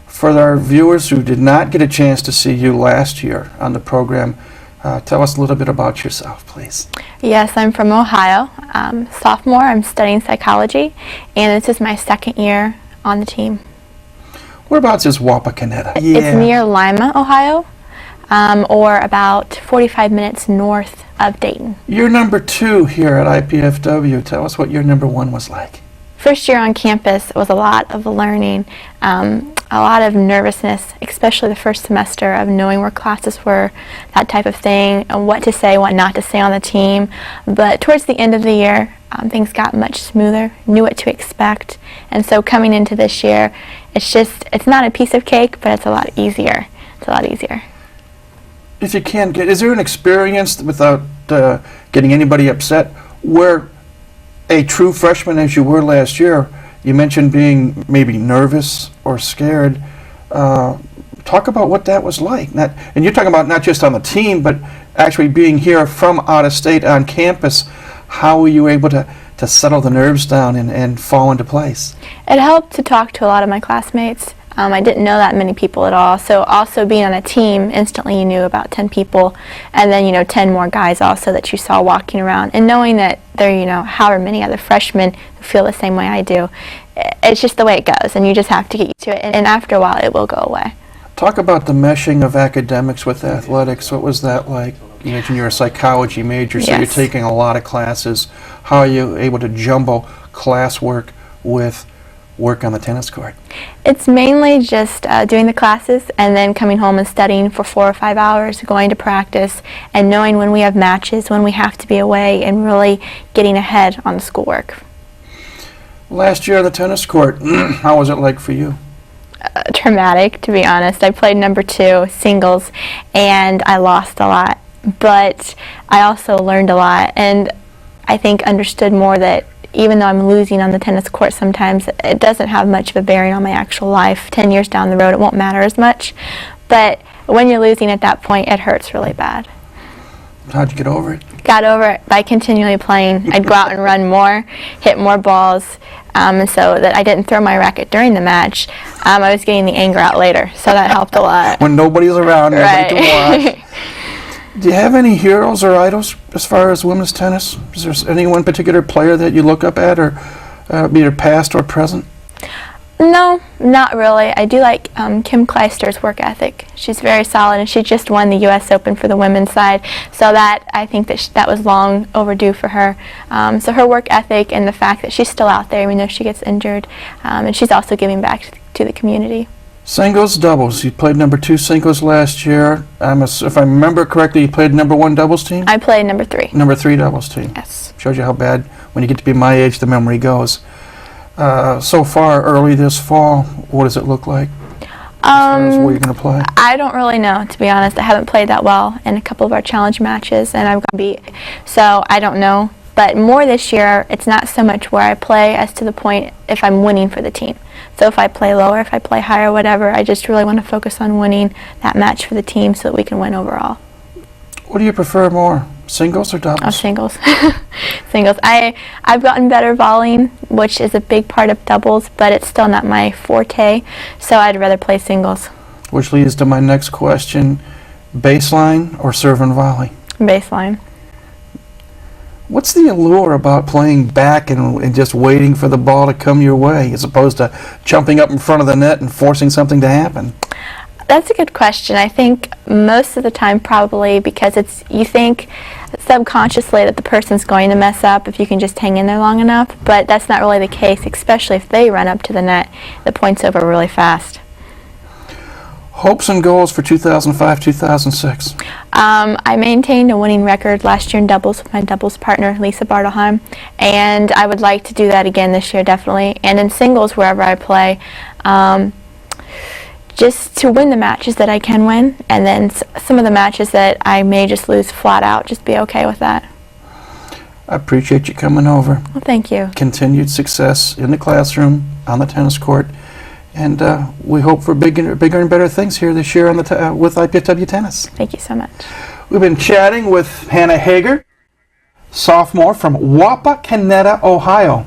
For our viewers who did not get a chance to see you last year on the program, tell us a little bit about yourself, please. Yes, I'm from Ohio. Sophomore, I'm studying psychology, and this is my second year on the team. Whereabouts is Wapakoneta? It's near Lima, Ohio, or about 45 minutes north of Dayton. You're number 2 here at IPFW. Tell us what your number 1 was like. First year on campus was a lot of learning, a lot of nervousness, especially the first semester of knowing where classes were, that type of thing, and what to say, what not to say on the team. But towards the end of the year, things got much smoother, knew what to expect, and so coming into this year, it's not a piece of cake, but it's a lot easier. It's a lot easier. If you can, is there an experience, without getting anybody upset, where a true freshman as you were last year, you mentioned being maybe nervous or scared. Talk about what that was like. And you're talking about not just on the team, but actually being here from out of state on campus. How were you able to settle the nerves down and fall into place? It helped to talk to a lot of my classmates. I didn't know that many people at all, so also being on a team, instantly you knew about 10 people, and then 10 more guys also that you saw walking around, and knowing that there are however many other freshmen who feel the same way I do. It's just the way it goes, and you just have to get used to it, and after a while it will go away. Talk about the meshing of academics with athletics. What was that like? You mentioned you're a psychology major, so Yes. you're taking a lot of classes. How are you able to jumble classwork with work on the tennis court? It's mainly just doing the classes and then coming home and studying for 4 or 5 hours, going to practice, and knowing when we have matches, when we have to be away, and really getting ahead on the schoolwork. Last year on the tennis court, how was it like for you? Traumatic, to be honest. I played number 2 singles, and I lost a lot. But I also learned a lot, and I think understood more that even though I'm losing on the tennis court sometimes, it doesn't have much of a bearing on my actual life. 10 years down the road, it won't matter as much. But when you're losing at that point, it hurts really bad. How'd you get over it? Got over it by continually playing. I'd go out and run more, hit more balls, and so that I didn't throw my racket during the match. I was getting the anger out later, so that helped a lot. When nobody's around, nobody Right. to watch. Do you have any heroes or idols as far as women's tennis? Is there any one particular player that you look up at, or either past or present? No, not really. I do like Kim Kleister's work ethic. She's very solid, and she just won the U.S. Open for the women's side. So that, I think that that was long overdue for her. So her work ethic and the fact that she's still out there even though she gets injured, and she's also giving back to the community. Singles, doubles. You played number 2 singles last year. If I remember correctly, you played number 1 doubles team? I played number 3. Number 3 doubles team. Yes. Shows you how bad, when you get to be my age, the memory goes. So far, early this fall, what does it look like? As far as where you're going to play? I don't really know, to be honest. I haven't played that well in a couple of our challenge matches, and I've got beat. So I don't know. But more this year, it's not so much where I play as to the point if I'm winning for the team. So if I play lower, if I play higher, whatever, I just really want to focus on winning that match for the team so that we can win overall. What do you prefer more, singles or doubles? Oh, singles. Singles. I've gotten better volleying, which is a big part of doubles, but it's still not my forte, so I'd rather play singles. Which leads to my next question, baseline or serve and volley? Baseline. What's the allure about playing back and just waiting for the ball to come your way as opposed to jumping up in front of the net and forcing something to happen? That's a good question. I think most of the time probably because you think subconsciously that the person's going to mess up if you can just hang in there long enough, but that's not really the case, especially if they run up to the net. The point's over really fast. Hopes and goals for 2005-2006? I maintained a winning record last year in doubles with my doubles partner, Lisa Bartelheim, and I would like to do that again this year, definitely. And in singles, wherever I play, just to win the matches that I can win, and then some of the matches that I may just lose flat out, just be okay with that. I appreciate you coming over. Well, thank you. Continued success in the classroom, on the tennis court, and we hope for bigger and better things here this year on with IPFW Tennis. Thank you so much. We've been chatting with Hannah Hager, sophomore from Wapakoneta, Ohio.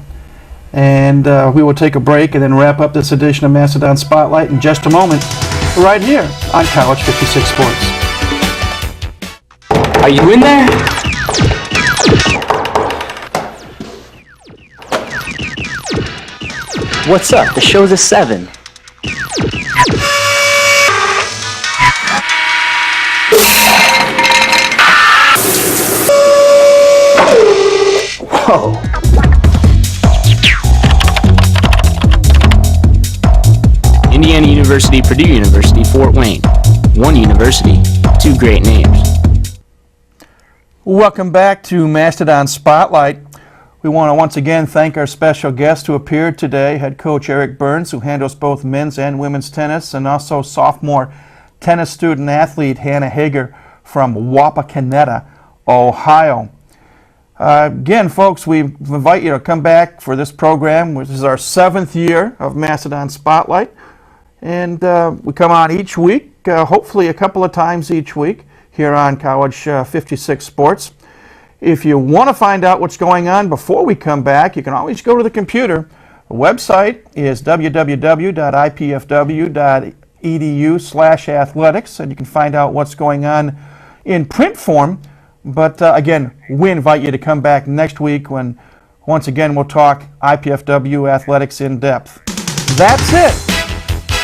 And we will take a break and then wrap up this edition of Mastodon Spotlight in just a moment, right here on College 56 Sports. Are you in there? What's up? The show's at 7. Whoa. Indiana University, Purdue University, Fort Wayne. One university, 2 great names. Welcome back to Mastodon Spotlight. We want to once again thank our special guest who appeared today, head coach Eric Burns, who handles both men's and women's tennis, and also sophomore tennis student athlete Hannah Hager from Wapakoneta, Ohio. Again, folks, we invite you to come back for this program, which is our 7th year of Mastodon Spotlight. And we come on each week, hopefully a couple of times each week, here on College 56 Sports. If you want to find out what's going on before we come back, you can always go to the computer. The website is www.ipfw.edu/athletics, and you can find out what's going on in print form. But again, we invite you to come back next week when, once again, we'll talk IPFW athletics in depth. That's it.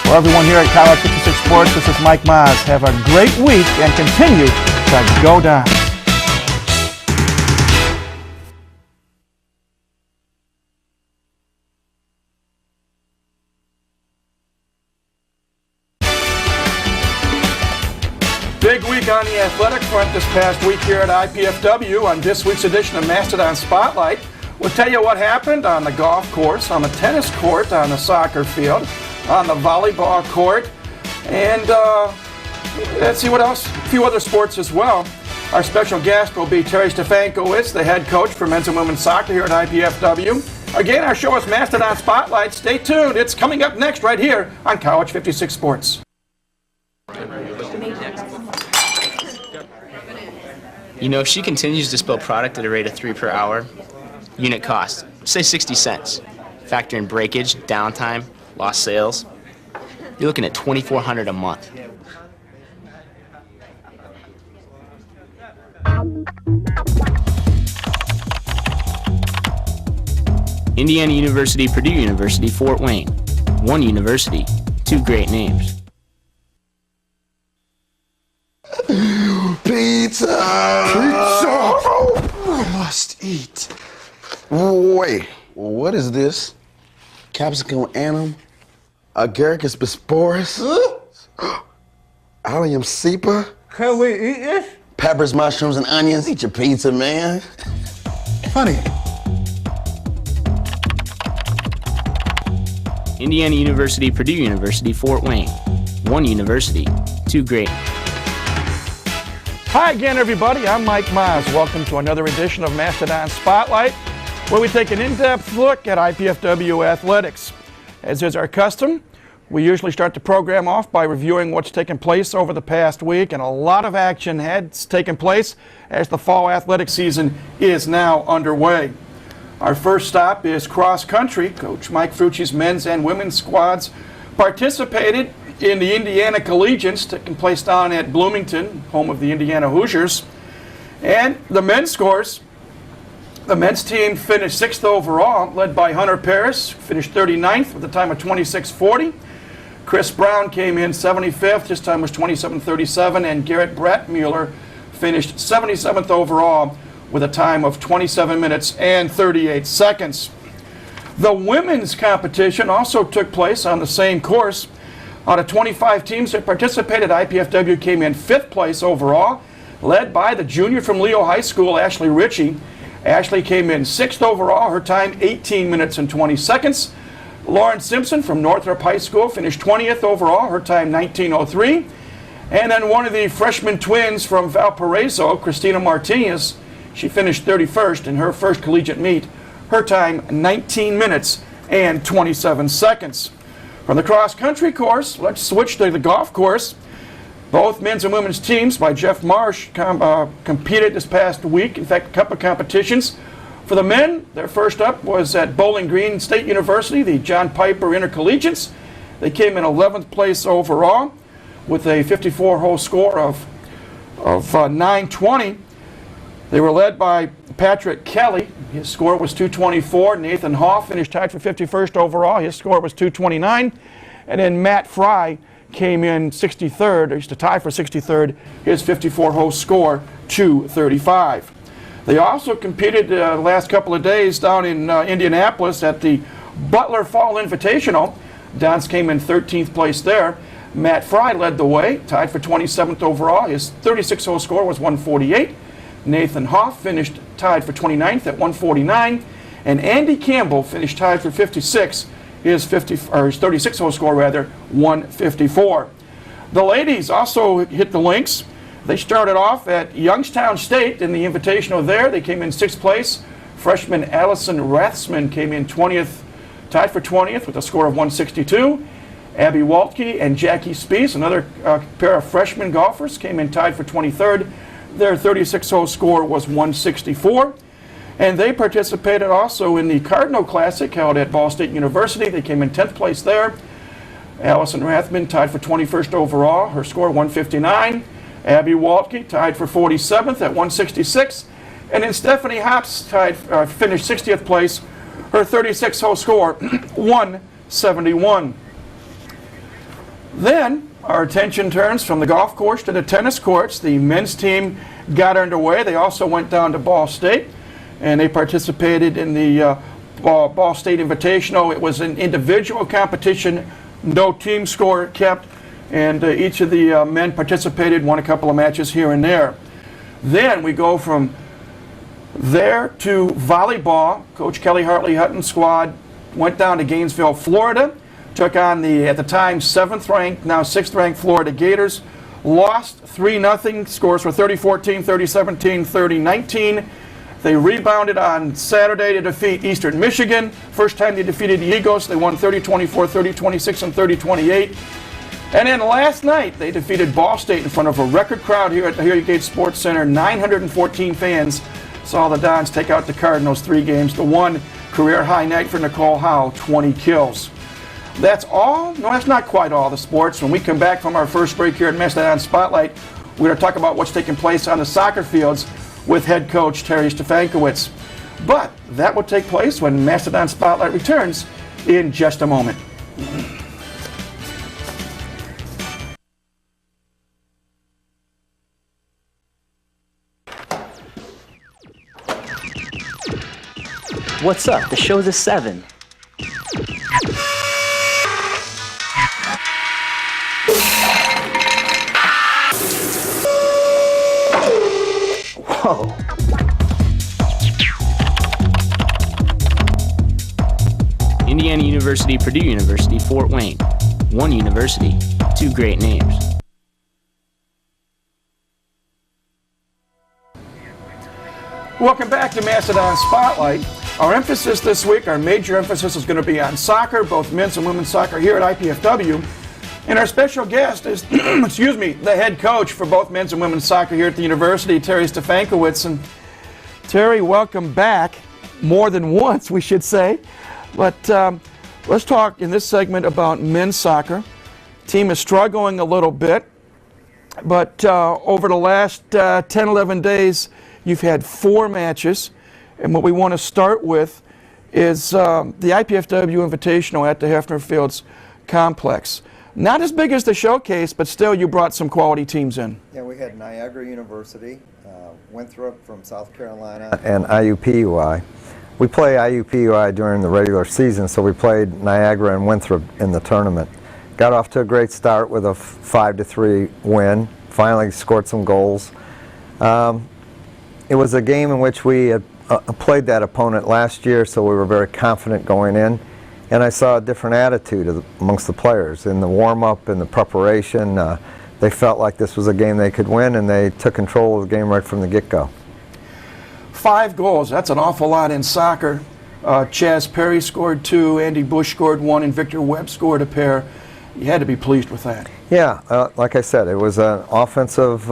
For everyone here at College 56 Sports, this is Mike Maz. Have a great week and continue to go down. Big week on the athletic front this past week here at IPFW. On this week's edition of Mastodon Spotlight, we'll tell you what happened on the golf course, on the tennis court, on the soccer field, on the volleyball court, and let's see what else, a few other sports as well. Our special guest will be Terry Stefankowitz, the head coach for men's and women's soccer here at IPFW. Again, our show is Mastodon Spotlight. Stay tuned. It's coming up next right here on College 56 Sports. You know, if she continues to spill product at a rate of 3 per hour, unit cost, say 60 cents. Factor in breakage, downtime, lost sales, you're looking at $2,400 a month. Indiana University, Purdue University, Fort Wayne. One university, two great names. Pizza! I must eat. Wait, what is this? Capsicum annum? Agaricus bisporus? Allium cepa? Can we eat this? Peppers, mushrooms, and onions. Eat your pizza, man. Funny. Indiana University, Purdue University, Fort Wayne. One university, two great. Hi again, everybody. I'm Mike Maz. Welcome to another edition of Mastodon Spotlight, where we take an in-depth look at IPFW athletics. As is our custom, we usually start the program off by reviewing what's taken place over the past week, and a lot of action has taken place as the fall athletic season is now underway. Our first stop is cross country. Coach Mike Frucci's men's and women's squads participated in the Indiana Collegiates taking place down at Bloomington, home of the Indiana Hoosiers. And the men's scores, the men's team finished 6th overall, led by Hunter Paris, finished 39th with a time of 26:40. Chris Brown came in 75th, his time was 27:37, and Garrett Brattmuller finished 77th overall with a time of 27 minutes and 38 seconds. The women's competition also took place on the same course. Out of 25 teams that participated, IPFW came in 5th place overall, led by the junior from Leo High School, Ashley Ritchie. Ashley came in 6th overall, her time 18 minutes and 20 seconds. Lauren Simpson from Northrop High School finished 20th overall, her time 19:03. And then one of the freshman twins from Valparaiso, Christina Martinez, she finished 31st in her first collegiate meet, her time 19 minutes and 27 seconds. From the cross-country course, let's switch to the golf course. Both men's and women's teams by Jeff Marsh competed this past week. In fact, a couple of competitions. For the men, their first up was at Bowling Green State University, the John Piper Intercollegiates. They came in 11th place overall with a 54-hole score of 920. They were led by Patrick Kelly. His score was 224. Nathan Hoff finished tied for 51st overall. His score was 229. And then Matt Fry came in 63rd, or to tie for 63rd. His 54-hole score, 235. They also competed the last couple of days down in Indianapolis at the Butler Fall Invitational. Dons came in 13th place there. Matt Fry led the way, tied for 27th overall. His 36-hole score was 148. Nathan Hoff finished tied for 29th at 149, and Andy Campbell finished tied for 56. His 36-hole score 154. The ladies also hit the links. They started off at Youngstown State in the Invitational there. They came in 6th place. Freshman Allison Rathsman came in 20th, tied for 20th with a score of 162. Abby Waltke and Jackie Spees, another pair of freshman golfers, came in tied for 23rd. Their 36-hole score was 164. And they participated also in the Cardinal Classic held at Ball State University. They came in 10th place there. Allison Rathman tied for 21st overall. Her score 159. Abby Waltke tied for 47th at 166. And then Stephanie Hops finished 60th place. Her 36-hole score 171. Then our attention turns from the golf course to the tennis courts. The men's team got underway. They also went down to Ball State, and they participated in the Ball State Invitational. It was an individual competition, no team score kept, and each of the men participated, won a couple of matches here and there. Then we go from there to volleyball. Coach Kelly Hartley-Hutton's squad went down to Gainesville, Florida, took on the, at the time, 7th ranked, now 6th ranked Florida Gators. Lost 3-0. Scores were 30-14, 30-17, 30-19. They rebounded on Saturday to defeat Eastern Michigan. First time they defeated the Eagles. They won 30-24, 30-26, and 30-28. And then last night, they defeated Ball State in front of a record crowd here at the Heritage Sports Center. 914 fans saw the Dons take out the Cardinals 3 games to 1. Career high night for Nicole Howe, 20 kills. That's all? No, that's not quite all the sports. When we come back from our first break here at Mastodon Spotlight, we're going to talk about what's taking place on the soccer fields with head coach Terry Stefankowitz. But that will take place when Mastodon Spotlight returns in just a moment. What's up? The show's at 7. Whoa. Indiana University, Purdue University, Fort Wayne. One university, 2 great names. Welcome back to Mastodon Spotlight. Our emphasis this week, our major emphasis is going to be on soccer, both men's and women's soccer here at IPFW. And our special guest is, excuse me, the head coach for both men's and women's soccer here at the university, Terry Stefankowitz. And Terry, welcome back, more than once, we should say. But let's talk in this segment about men's soccer. Team is struggling a little bit, but over the last 10, 11 days, you've had 4 matches. And what we want to start with is the IPFW Invitational at the Hefner Fields Complex. Not as big as the showcase, but still you brought some quality teams in. Yeah, we had Niagara University, Winthrop from South Carolina, and IUPUI. We play IUPUI during the regular season, so we played Niagara and Winthrop in the tournament. Got off to a great start with a 5-3 win, finally scored some goals. It was a game in which we had played that opponent last year, so we were very confident going in. And I saw a different attitude amongst the players. In the warm-up and the preparation, they felt like this was a game they could win, and they took control of the game right from the get-go. 5 goals, that's an awful lot in soccer. Chaz Perry scored 2, Andy Bush scored 1, and Victor Webb scored a pair. You had to be pleased with that. Yeah, like I said, it was an offensive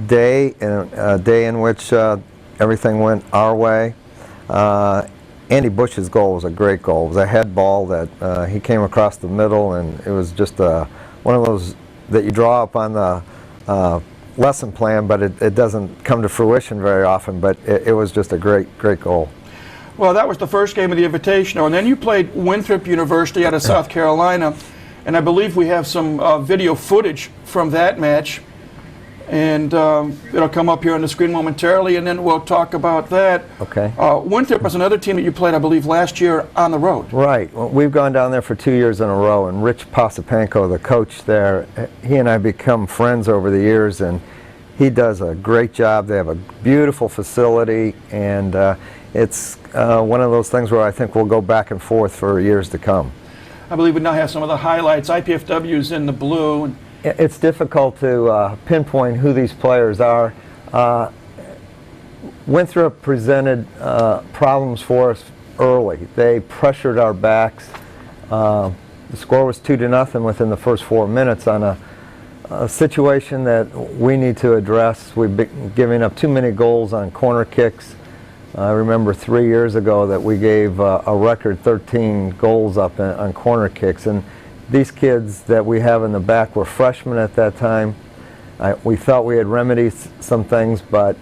day, and a day in which everything went our way. Andy Bush's goal was a great goal. It was a head ball that he came across the middle, and it was just one of those that you draw up on the lesson plan, but it doesn't come to fruition very often, but it was just a great goal. Well, that was the first game of the Invitational, and then you played Winthrop University out of South Carolina, and I believe we have some video footage from that match. And it'll come up here on the screen momentarily, and then we'll talk about that. Okay. Winthrop was another team that you played, I believe, last year on the road. Right. Well, we've gone down there for 2 years in a row, and Rich Posipanko, the coach there, he and I become friends over the years, and he does a great job. They have a beautiful facility, and it's one of those things where I think we'll go back and forth for years to come. I believe we now have some of the highlights. IPFW's in the blue. And it's difficult to pinpoint who these players are. Winthrop presented problems for us early. They pressured our backs. The score was 2-0 within the first 4 minutes on a situation that we need to address. We've been giving up too many goals on corner kicks. I remember 3 years ago that we gave a record 13 goals up on corner kicks. And these kids that we have in the back were freshmen at that time. We felt we had remedied some things, but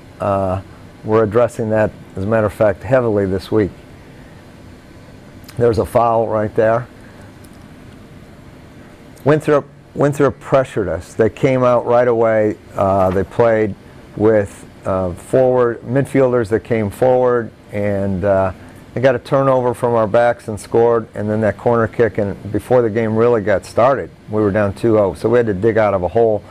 we're addressing that, as a matter of fact, heavily this week. There's a foul right there. Winthrop pressured us. They came out right away. They played with forward midfielders that came forward, and they got a turnover from our backs and scored, and then that corner kick, and before the game really got started, we were down 2-0, so we had to dig out of a hole.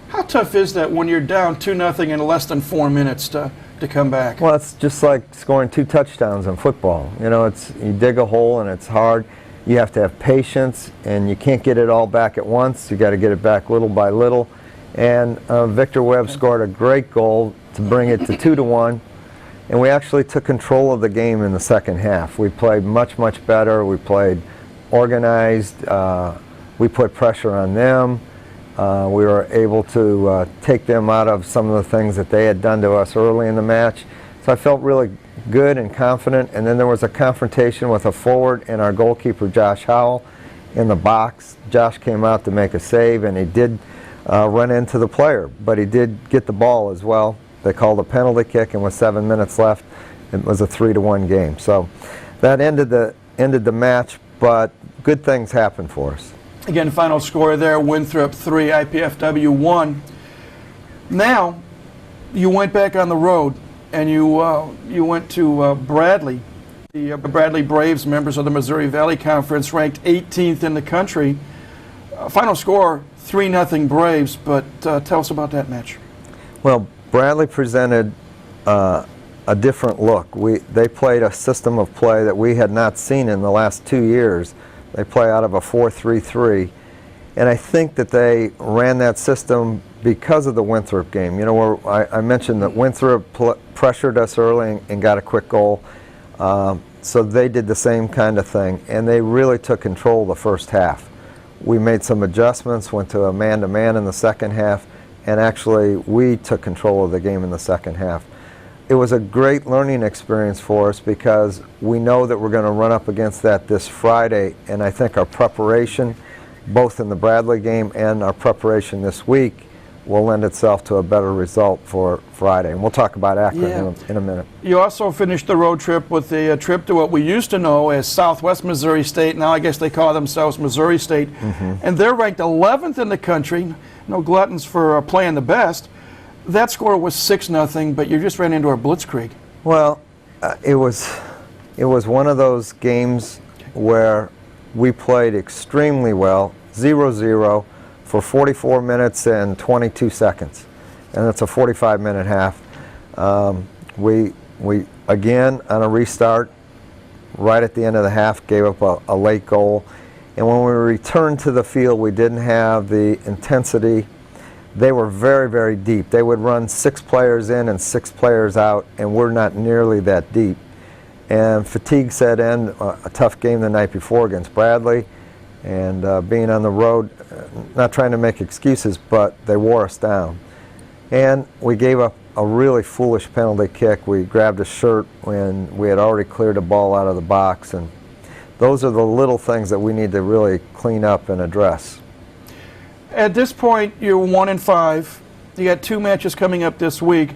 How tough is that when you're down 2-0 in less than 4 minutes to come back? Well, it's just like scoring 2 touchdowns in football. You know, you dig a hole and it's hard. You have to have patience, and you can't get it all back at once. You got to get it back little by little. And Victor Webb scored a great goal to bring it to 2-1. And we actually took control of the game in the second half. We played much, much better. We played organized. We put pressure on them. We were able to take them out of some of the things that they had done to us early in the match. So I felt really good and confident. And then there was a confrontation with a forward and our goalkeeper, Josh Howell, in the box. Josh came out to make a save, and he did run into the player, but he did get the ball as well. They called a penalty kick, and with 7 minutes left, it was a 3-1 game. So that ended the match, but good things happened for us. Again, final score there, Winthrop 3, IPFW 1. Now, you went back on the road, and you went to Bradley. The Bradley Braves, members of the Missouri Valley Conference, ranked 18th in the country. Final score, 3-0 Braves, but tell us about that match. Well, Bradley presented a different look. They played a system of play that we had not seen in the last 2 years. They play out of a 4-3-3, and I think that they ran that system because of the Winthrop game. You know, where I mentioned that Winthrop pressured us early and got a quick goal, so they did the same kind of thing, and they really took control the first half. We made some adjustments, went to a man-to-man in the second half, and actually we took control of the game in the second half. It was a great learning experience for us because we know that we're going to run up against that this Friday, and I think our preparation, both in the Bradley game and our preparation this week, will lend itself to a better result for Friday. And we'll talk about Akron in a minute. You also finished the road trip with a trip to what we used to know as Southwest Missouri State. Now I guess they call themselves Missouri State. And they're ranked 11th in the country. No gluttons for playing the best. That score was 6-0, but you just ran into our blitzkrieg. Well, it was one of those games where we played extremely well, 0-0, for 44 minutes and 22 seconds. And it's a 45-minute half. We again, on a restart, right at the end of the half, gave up a late goal. And when we returned to the field, we didn't have the intensity. They were very, very deep. They would run 6 players in and 6 players out, and we're not nearly that deep. And fatigue set in, a tough game the night before against Bradley, and being on the road, not trying to make excuses, but they wore us down. And we gave up a really foolish penalty kick. We grabbed a shirt when we had already cleared a ball out of the box, and those are the little things that we need to really clean up and address. At this point, you're 1-5. You got 2 matches coming up this week.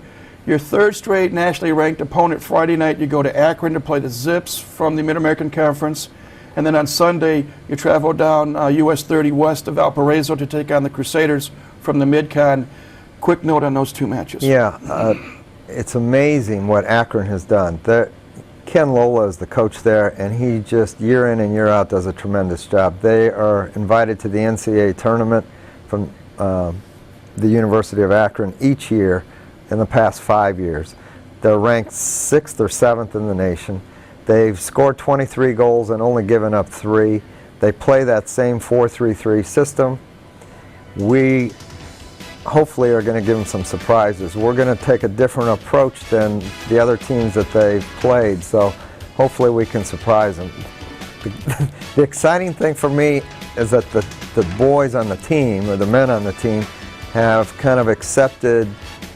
Your 3rd straight nationally ranked opponent Friday night. You go to Akron to play the Zips from the Mid-American Conference. And then on Sunday, you travel down US 30 west of Valparaiso to take on the Crusaders from the Mid-Con. Quick note on those 2 matches. Yeah, it's amazing what Akron has done. Ken Lola is the coach there, and he just year in and year out does a tremendous job. They are invited to the NCAA tournament from the University of Akron each year in the past 5 years. They're ranked 6th or 7th in the nation. They've scored 23 goals and only given up 3. They play that same 4-3-3 system. We hopefully are going to give them some surprises. We're going to take a different approach than the other teams that they've played, so hopefully we can surprise them. The exciting thing for me is that the boys on the team, or the men on the team, have kind of accepted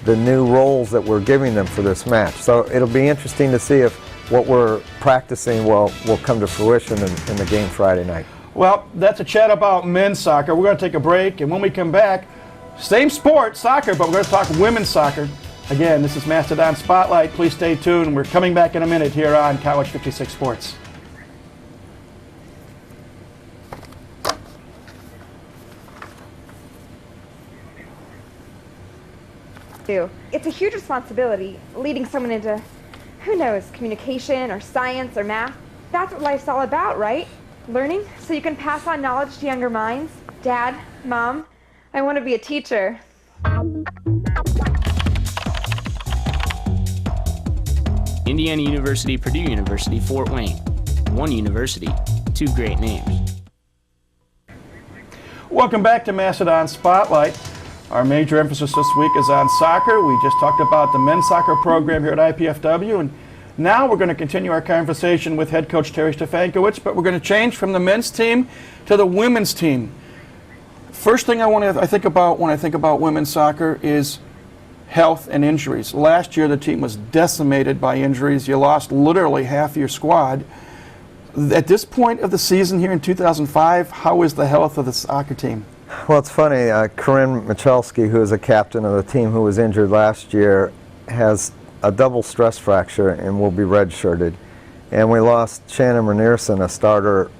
the new roles that we're giving them for this match. So it'll be interesting to see if what we're practicing will come to fruition in the game Friday night. Well, that's a chat about men's soccer. We're going to take a break, and when we come back, same sport, soccer, but we're going to talk women's soccer. Again, this is Mastodon Spotlight. Please stay tuned. We're coming back in a minute here on College 56 Sports. too. It's a huge responsibility, leading someone into, who knows, communication or science or math. That's what life's all about, right? Learning so you can pass on knowledge to younger minds. Dad, Mom, I want to be a teacher. Indiana University, Purdue University, Fort Wayne. One university, two great names. Welcome back to Mastodon Spotlight. Our major emphasis this week is on soccer. We just talked about the men's soccer program here at IPFW, and now we're going to continue our conversation with head coach Terry Stefankowicz, but we're going to change from the men's team to the women's team. First thing I think about when I think about women's soccer is health and injuries. Last year the team was decimated by injuries. You lost literally half your squad. At this point of the season here in 2005, how is the health of the soccer team? Well, it's funny. Corinne Michalski, who is a captain of the team who was injured last year, has a double stress fracture and will be redshirted. And we lost Shannon Renierson, a starter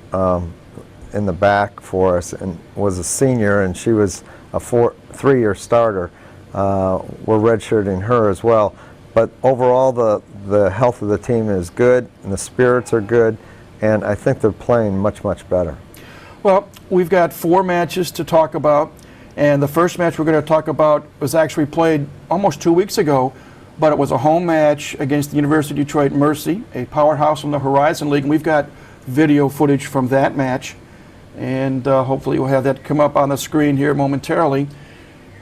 in the back for us, and was a senior, and she was a three-year starter. We're redshirting her as well. But overall, the health of the team is good, and the spirits are good, and I think they're playing much, much better. Well, we've got 4 matches to talk about, and the first match we're going to talk about was actually played almost 2 weeks ago, but it was a home match against the University of Detroit Mercy, a powerhouse in the Horizon League, and we've got video footage from that match, and hopefully we'll have that come up on the screen here momentarily.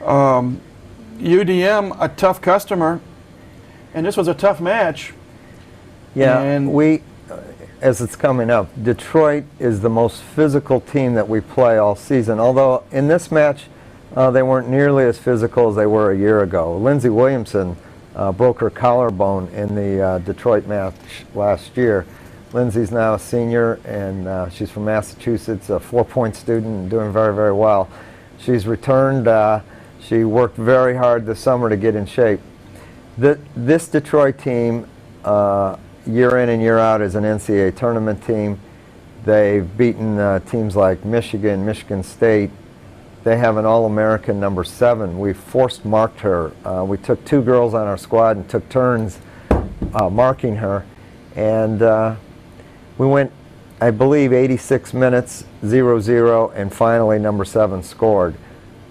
UDM, a tough customer, and this was a tough match. Yeah, and as it's coming up, Detroit is the most physical team that we play all season, although in this match they weren't nearly as physical as they were a year ago. Lindsey Williamson broke her collarbone in the Detroit match last year. Lindsey's now a senior, and she's from Massachusetts, a 4-point student, and doing very, very well. She's returned. She worked very hard this summer to get in shape. This Detroit team, year in and year out, is an NCAA tournament team. They've beaten teams like Michigan, Michigan State. They have an All-American number 7. We marked her. We took 2 girls on our squad and took turns marking her. And we went, I believe, 86 minutes, 0-0, and finally number 7 scored.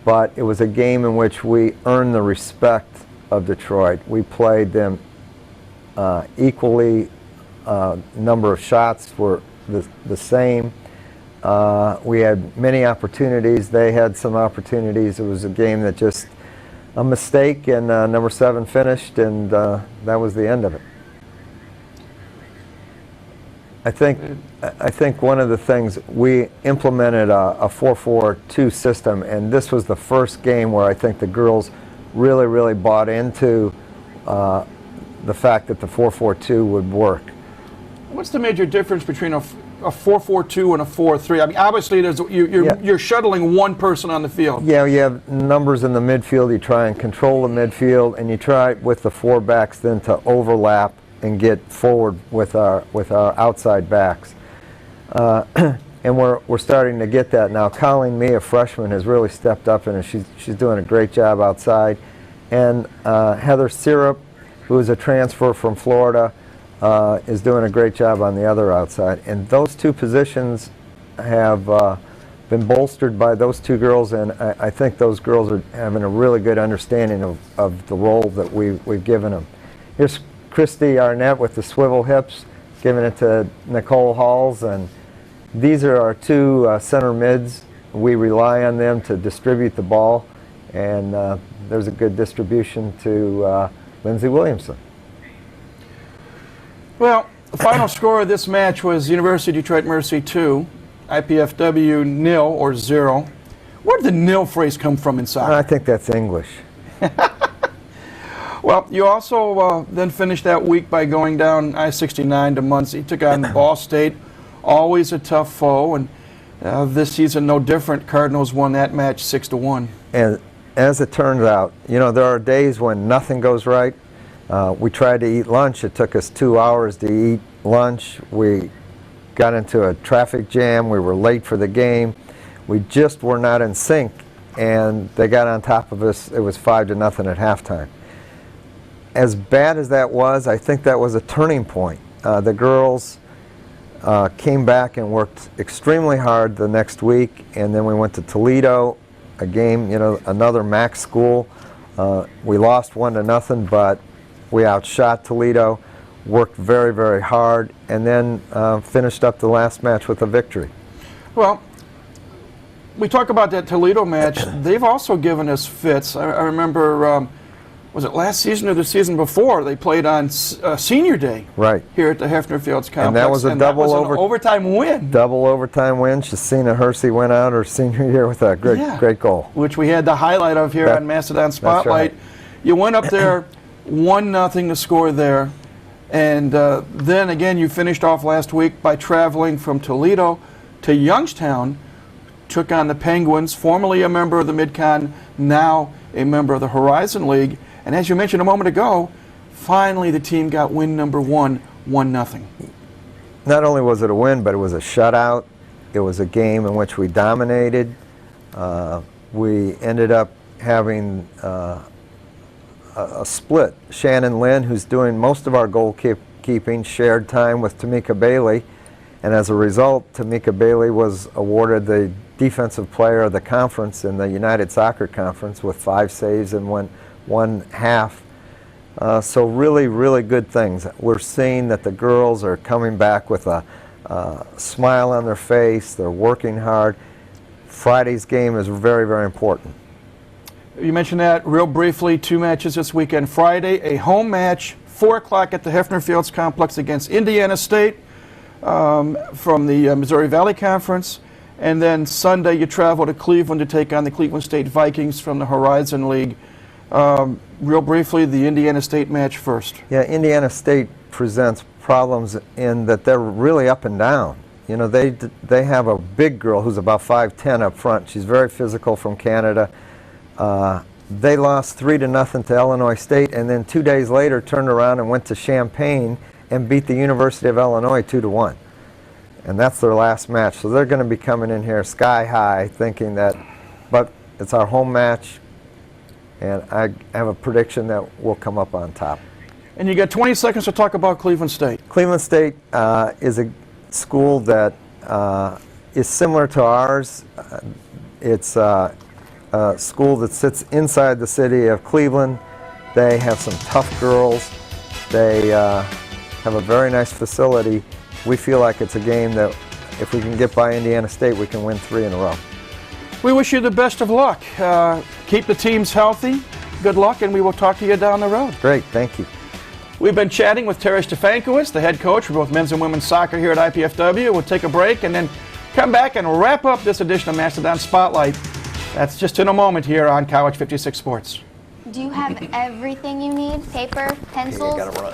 But it was a game in which we earned the respect of Detroit. We played them equally. Number of shots were the same. We had many opportunities. They had some opportunities. It was a game that just a mistake, and number 7 finished, and that was the end of it. I think one of the things, we implemented a 4-4-2 system, and this was the first game where I think the girls really, really bought into the fact that the 4-4-2 would work. What's the major difference between a 4-4-2 and a 4-3? I mean, obviously, you're shuttling one person on the field. Yeah, you have numbers in the midfield. You try and control the midfield, and you try with the 4 backs then to overlap and get forward with our outside backs. And we're starting to get that now. Colleen Mee, a freshman, has really stepped up, and she's doing a great job outside. And Heather Syrup, who is a transfer from Florida, is doing a great job on the other outside. And those 2 positions have been bolstered by those 2 girls, and I think those girls are having a really good understanding of the role that we've given them. Here's Christy Arnett with the swivel hips, giving it to Nicole Halls, and these are our 2 center mids. We rely on them to distribute the ball, and there's a good distribution to Lindsey Williamson. Well, the final score of this match was University of Detroit Mercy 2, IPFW 0 or 0. Where did the nil phrase come from in soccer? I think that's English. Well, you also then finished that week by going down I-69 to Muncie. Took on Ball State, always a tough foe, and this season no different. Cardinals won that match 6-1. And as it turns out, you know, there are days when nothing goes right. We tried to eat lunch. It took us 2 hours to eat lunch. We got into a traffic jam. We were late for the game. We just were not in sync, and they got on top of us. It was 5-0 at halftime. as bad as that was, I think that was a turning point. The girls came back and worked extremely hard the next week, and then we went to Toledo, a game, another MAC school. We lost 1-0, but we outshot Toledo, worked very, very hard, and then finished up the last match with a victory. Well, we talk about that Toledo match. They've also given us fits. I remember, was it last season or the season before? They played on Senior Day, right, here at the Hefner Fields complex, and that was an overtime win. Double overtime win. Shasina Hersey went out her senior year with a great goal, which we had the highlight of here on Mastodon Spotlight. That's right. You went up there 1-0 to score there, and then again you finished off last week by traveling from Toledo to Youngstown. Took on the Penguins, formerly a member of the Mid-Con, now a member of the Horizon League. And as you mentioned a moment ago, finally the team got win number 1, 1-0. Not only was it a win, but it was a shutout. It was a game in which we dominated. We ended up having a split. Shannon Lynn, who's doing most of our goalkeeping, shared time with Tamika Bailey. And as a result, Tamika Bailey was awarded the Defensive Player of the Conference in the United Soccer Conference with 5 saves and one half. So really, really good things. We're seeing that the girls are coming back with a smile on their face. They're working hard. Friday's game is very, very important. You mentioned that real briefly. 2 matches this weekend. Friday, a home match, 4 o'clock at the Hefner Fields complex against Indiana State from the Missouri Valley Conference. And then Sunday you travel to Cleveland to take on the Cleveland State Vikings from the Horizon League. Real briefly, the Indiana State match first. Yeah, Indiana State presents problems in that they're really up and down. They have a big girl who's about 5'10" up front. She's very physical, from Canada. They lost 3-0 to Illinois State, and then 2 days later turned around and went to Champaign and beat the University of Illinois 2-1. And that's their last match. So they're going to be coming in here sky high thinking that, but it's our home match, and I have a prediction that we'll come up on top. And you got 20 seconds to talk about Cleveland State. Cleveland State is a school that is similar to ours. It's a school that sits inside the city of Cleveland. They have some tough girls. They have a very nice facility. We feel like it's a game that if we can get by Indiana State, we can win 3 in a row. We wish you the best of luck. Keep the teams healthy. Good luck, and we will talk to you down the road. Great, thank you. We've been chatting with Terry Stefankowitz, the head coach for both men's and women's soccer here at IPFW. We'll take a break and then come back and wrap up this edition of Mastodon Spotlight. That's just in a moment here on College 56 Sports. Do you have everything you need? Paper, pencils? Okay, gotta run.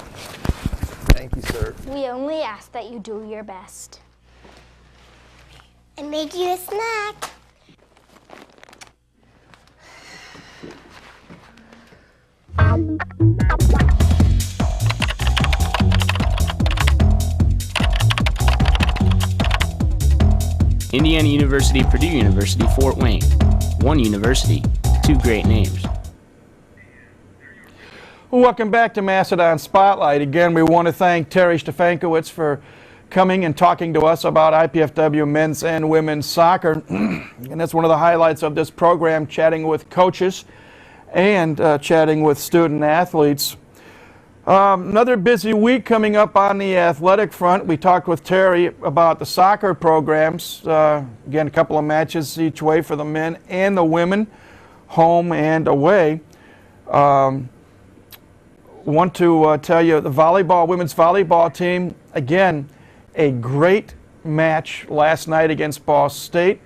Thank you, sir. We only ask that you do your best. I made you a snack. Indiana University, Purdue University, Fort Wayne. One university, 2 great names. Welcome back to Mastodon Spotlight. Again, we want to thank Terry Stefankowitz for coming and talking to us about IPFW men's and women's soccer. And that's one of the highlights of this program, chatting with coaches and chatting with student athletes. Another busy week coming up on the athletic front. We talked with Terry about the soccer programs. Again, a couple of matches each way for the men and the women, home and away. Want to tell you the volleyball, women's volleyball team, again, a great match last night against Ball State.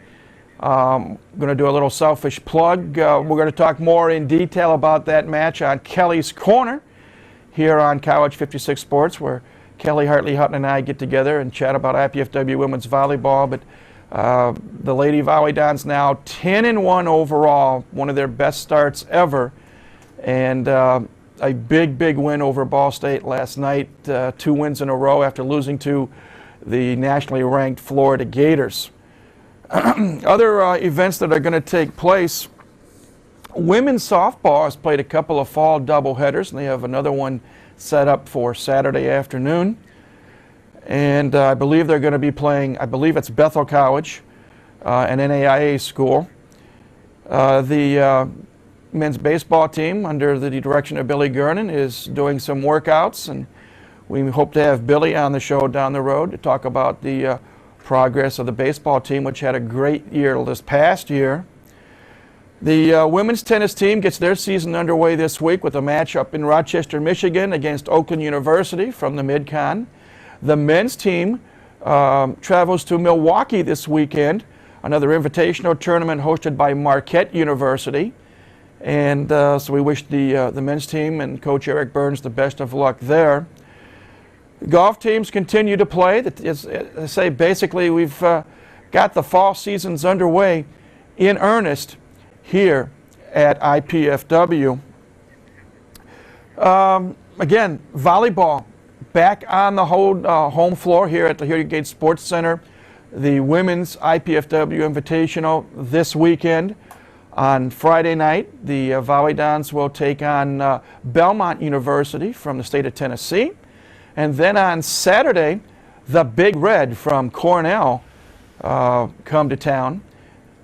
Going to do a little selfish plug. We're going to talk more in detail about that match on Kelly's Corner here on College 56 Sports, where Kelly Hartley Hutton and I get together and chat about IPFW women's volleyball. But the Lady Volleydons now 10-1 overall, one of their best starts ever. And a big, big win over Ball State last night. 2 wins in a row after losing to the nationally ranked Florida Gators. Other events that are going to take place Women's softball has played a couple of fall doubleheaders, and they have another one set up for Saturday afternoon. And I believe they're going to be playing, I believe it's Bethel College, an NAIA school. The men's baseball team, under the direction of Billy Gernon, is doing some workouts, and we hope to have Billy on the show down the road to talk about the progress of the baseball team, which had a great year this past year. The women's tennis team gets their season underway this week with a match up in Rochester, Michigan against Oakland University from the Mid-Con. The men's team travels to Milwaukee this weekend, another invitational tournament hosted by Marquette University. And so we wish the men's team and Coach Eric Burns the best of luck there. The golf teams continue to play. As I say, basically we've got the fall seasons underway in earnest here at IPFW. Again, volleyball back on the home floor here at the Hilliard Gate Sports Center. The women's IPFW Invitational this weekend. On Friday night, the Mastodons will take on Belmont University from the state of Tennessee. And then on Saturday, the Big Red from Cornell come to town.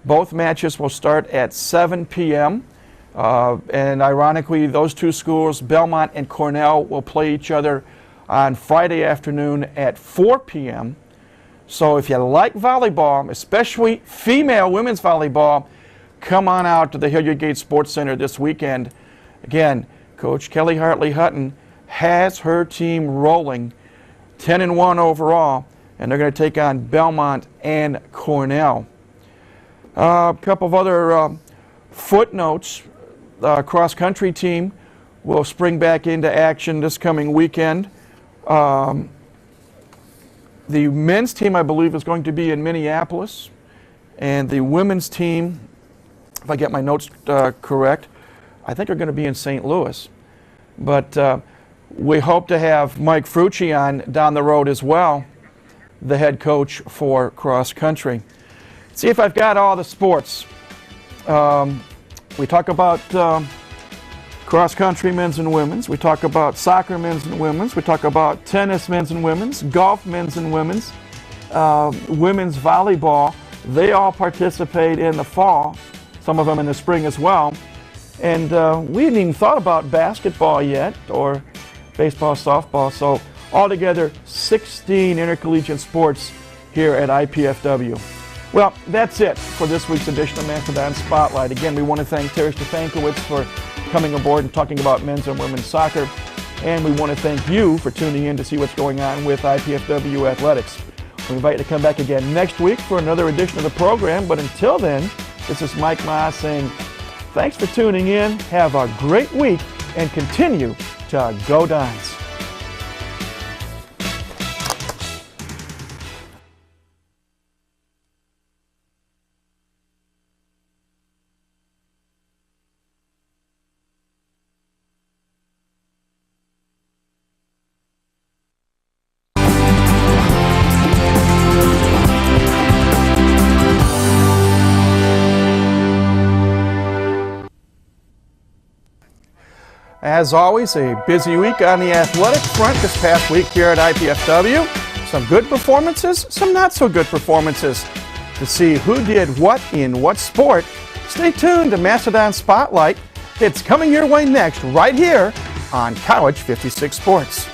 Both matches will start at 7 p.m. And ironically, those two schools, Belmont and Cornell, will play each other on Friday afternoon at 4 p.m. So if you like volleyball, especially female women's volleyball, come on out to the Hilliard Gate Sports Center this weekend. Again, Coach Kelly Hartley Hutton has her team rolling 10-1 overall, and they're going to take on Belmont and Cornell. A couple of other footnotes. The cross-country team will spring back into action this coming weekend. The men's team, I believe, is going to be in Minneapolis, and the women's team, if I get my notes correct, I think are going to be in St. Louis. But we hope to have Mike Frucci on down the road as well, the head coach for cross-country. See if I've got all the sports. We talk about cross-country men's and women's. We talk about soccer men's and women's. We talk about tennis men's and women's, golf men's and women's, women's volleyball. They all participate in the fall, some of them in the spring as well. And we hadn't even thought about basketball yet, or baseball, softball. So altogether, 16 intercollegiate sports here at IPFW. Well, that's it for this week's edition of Mastodon Spotlight. Again, we want to thank Terry Stefankowitz for coming aboard and talking about men's and women's soccer. And we want to thank you for tuning in to see what's going on with IPFW athletics. We invite you to come back again next week for another edition of the program. But until then, this is Mike Maas saying thanks for tuning in. Have a great week and continue to go Dons. As always, a busy week on the athletic front this past week here at IPFW. Some good performances, some not so good performances. To see who did what in what sport, stay tuned to Mastodon Spotlight. It's coming your way next right here on College 56 Sports.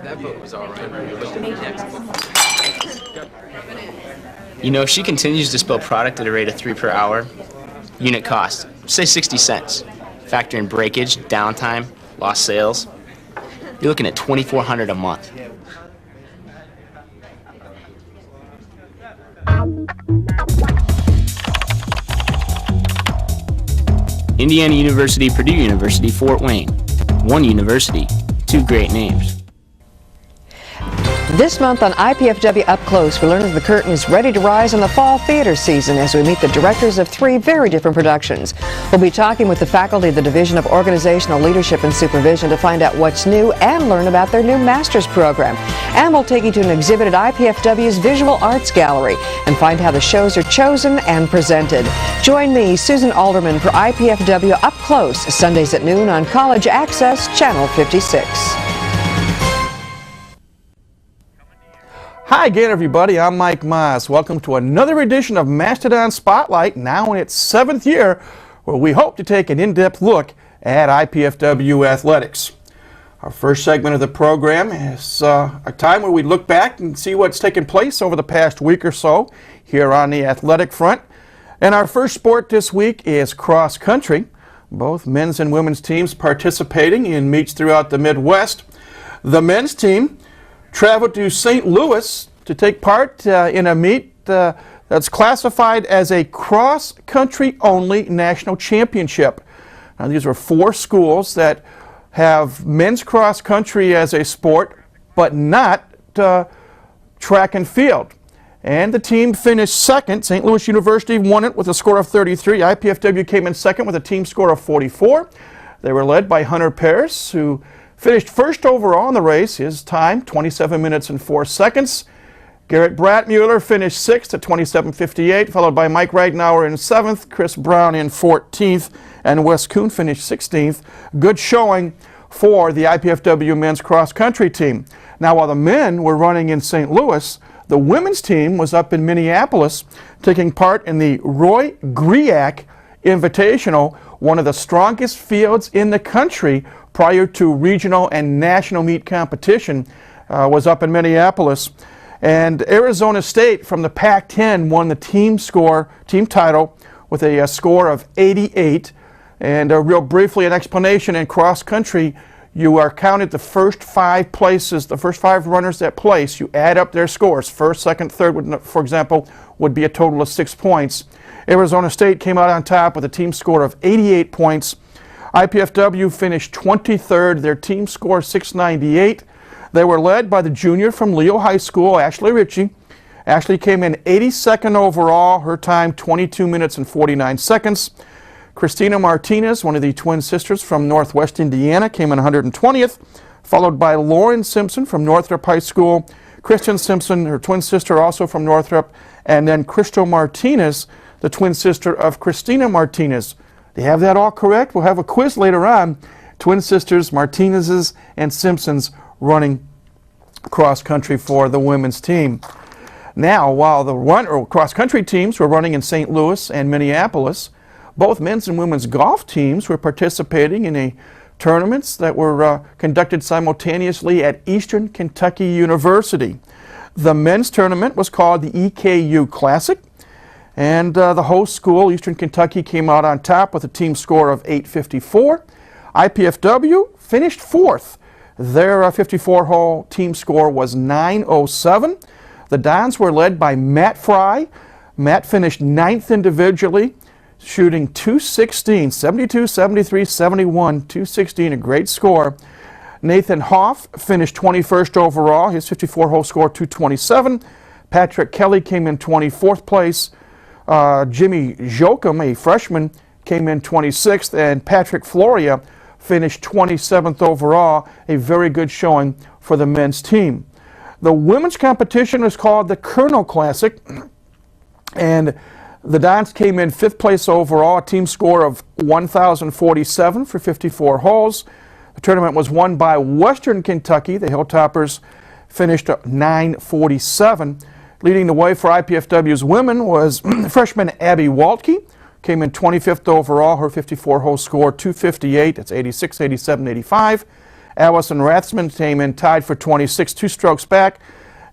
That vote was all right. Next. You know, if she continues to spill product at a rate of 3 per hour, unit cost, say 60 cents. Factor in breakage, downtime, lost sales, you're looking at $2,400 a month. Indiana University, Purdue University, Fort Wayne. One university, two great names. This month on IPFW Up Close, we learn that the curtain is ready to rise on the fall theater season as we meet the directors of 3 very different productions. We'll be talking with the faculty of the Division of Organizational Leadership and Supervision to find out what's new and learn about their new master's program. And we'll take you to an exhibit at IPFW's Visual Arts Gallery and find how the shows are chosen and presented. Join me, Susan Alderman, for IPFW Up Close, Sundays at noon on College Access, Channel 56. Hi again, everybody. I'm Mike Moss. Welcome to another edition of Mastodon Spotlight, now in its 7th year, where we hope to take an in-depth look at IPFW athletics. Our first segment of the program is a time where we look back and see what's taken place over the past week or so here on the athletic front. And our first sport this week is cross country. Both men's and women's teams participating in meets throughout the Midwest. The men's team traveled to St. Louis to take part in a meet that's classified as a cross-country only national championship. Now, these are 4 schools that have men's cross-country as a sport, but not track and field. And the team finished second. St. Louis University won it with a score of 33. IPFW came in second with a team score of 44. They were led by Hunter Paris, who finished first overall in the race. His time, 27 minutes and 4 seconds. Garrett Bratmuller finished 6th at 27:58, followed by Mike Reignauer in 7th, Chris Brown in 14th, and Wes Kuhn finished 16th. Good showing for the IPFW men's cross-country team. Now, while the men were running in St. Louis, the women's team was up in Minneapolis taking part in the Roy Griak Invitational, one of the strongest fields in the country prior to regional and national meet competition, was up in Minneapolis. And Arizona State from the Pac-10 won the team title with a score of 88. And real briefly, an explanation: in cross country, you are counted the first 5 places, the first 5 runners that place. You add up their scores. First, second, third, for example, would be a total of 6 points. Arizona State came out on top with a team score of 88 points. IPFW finished 23rd, their team score 698. They were led by the junior from Leo High School, Ashley Ritchie. Ashley came in 82nd overall, her time 22 minutes and 49 seconds. Christina Martinez, one of the twin sisters from Northwest Indiana, came in 120th, followed by Lauren Simpson from Northrop High School. Kristen Simpson, her twin sister, also from Northrop, and then Crystal Martinez, the twin sister of Christina Martinez. Do you have that all correct? We'll have a quiz later on. Twin sisters, Martinez's and Simpsons, running cross country for the women's team. Now, while the cross-country teams were running in St. Louis and Minneapolis, both men's and women's golf teams were participating in tournaments that were conducted simultaneously at Eastern Kentucky University. The men's tournament was called the EKU Classic, and the host school, Eastern Kentucky, came out on top with a team score of 854. IPFW finished 4th. Their 54-hole team score was 907. The Dons were led by Matt Fry. Matt finished 9th individually, shooting 216, 72, 73, 71, 216, a great score. Nathan Hoff finished 21st overall, his 54-hole score 227. Patrick Kelly came in 24th place. Jimmy Jokum, a freshman, came in 26th, and Patrick Floria finished 27th overall, a very good showing for the men's team. The women's competition was called the Colonel Classic, and the Dons came in 5th place overall, a team score of 1,047 for 54 holes. The tournament was won by Western Kentucky. The Hilltoppers finished 947. Leading the way for IPFW's women was freshman Abby Waltke, came in 25th overall, her 54-hole score 258, that's 86, 87, 85. Allison Rathsman came in tied for 26, 2 strokes back.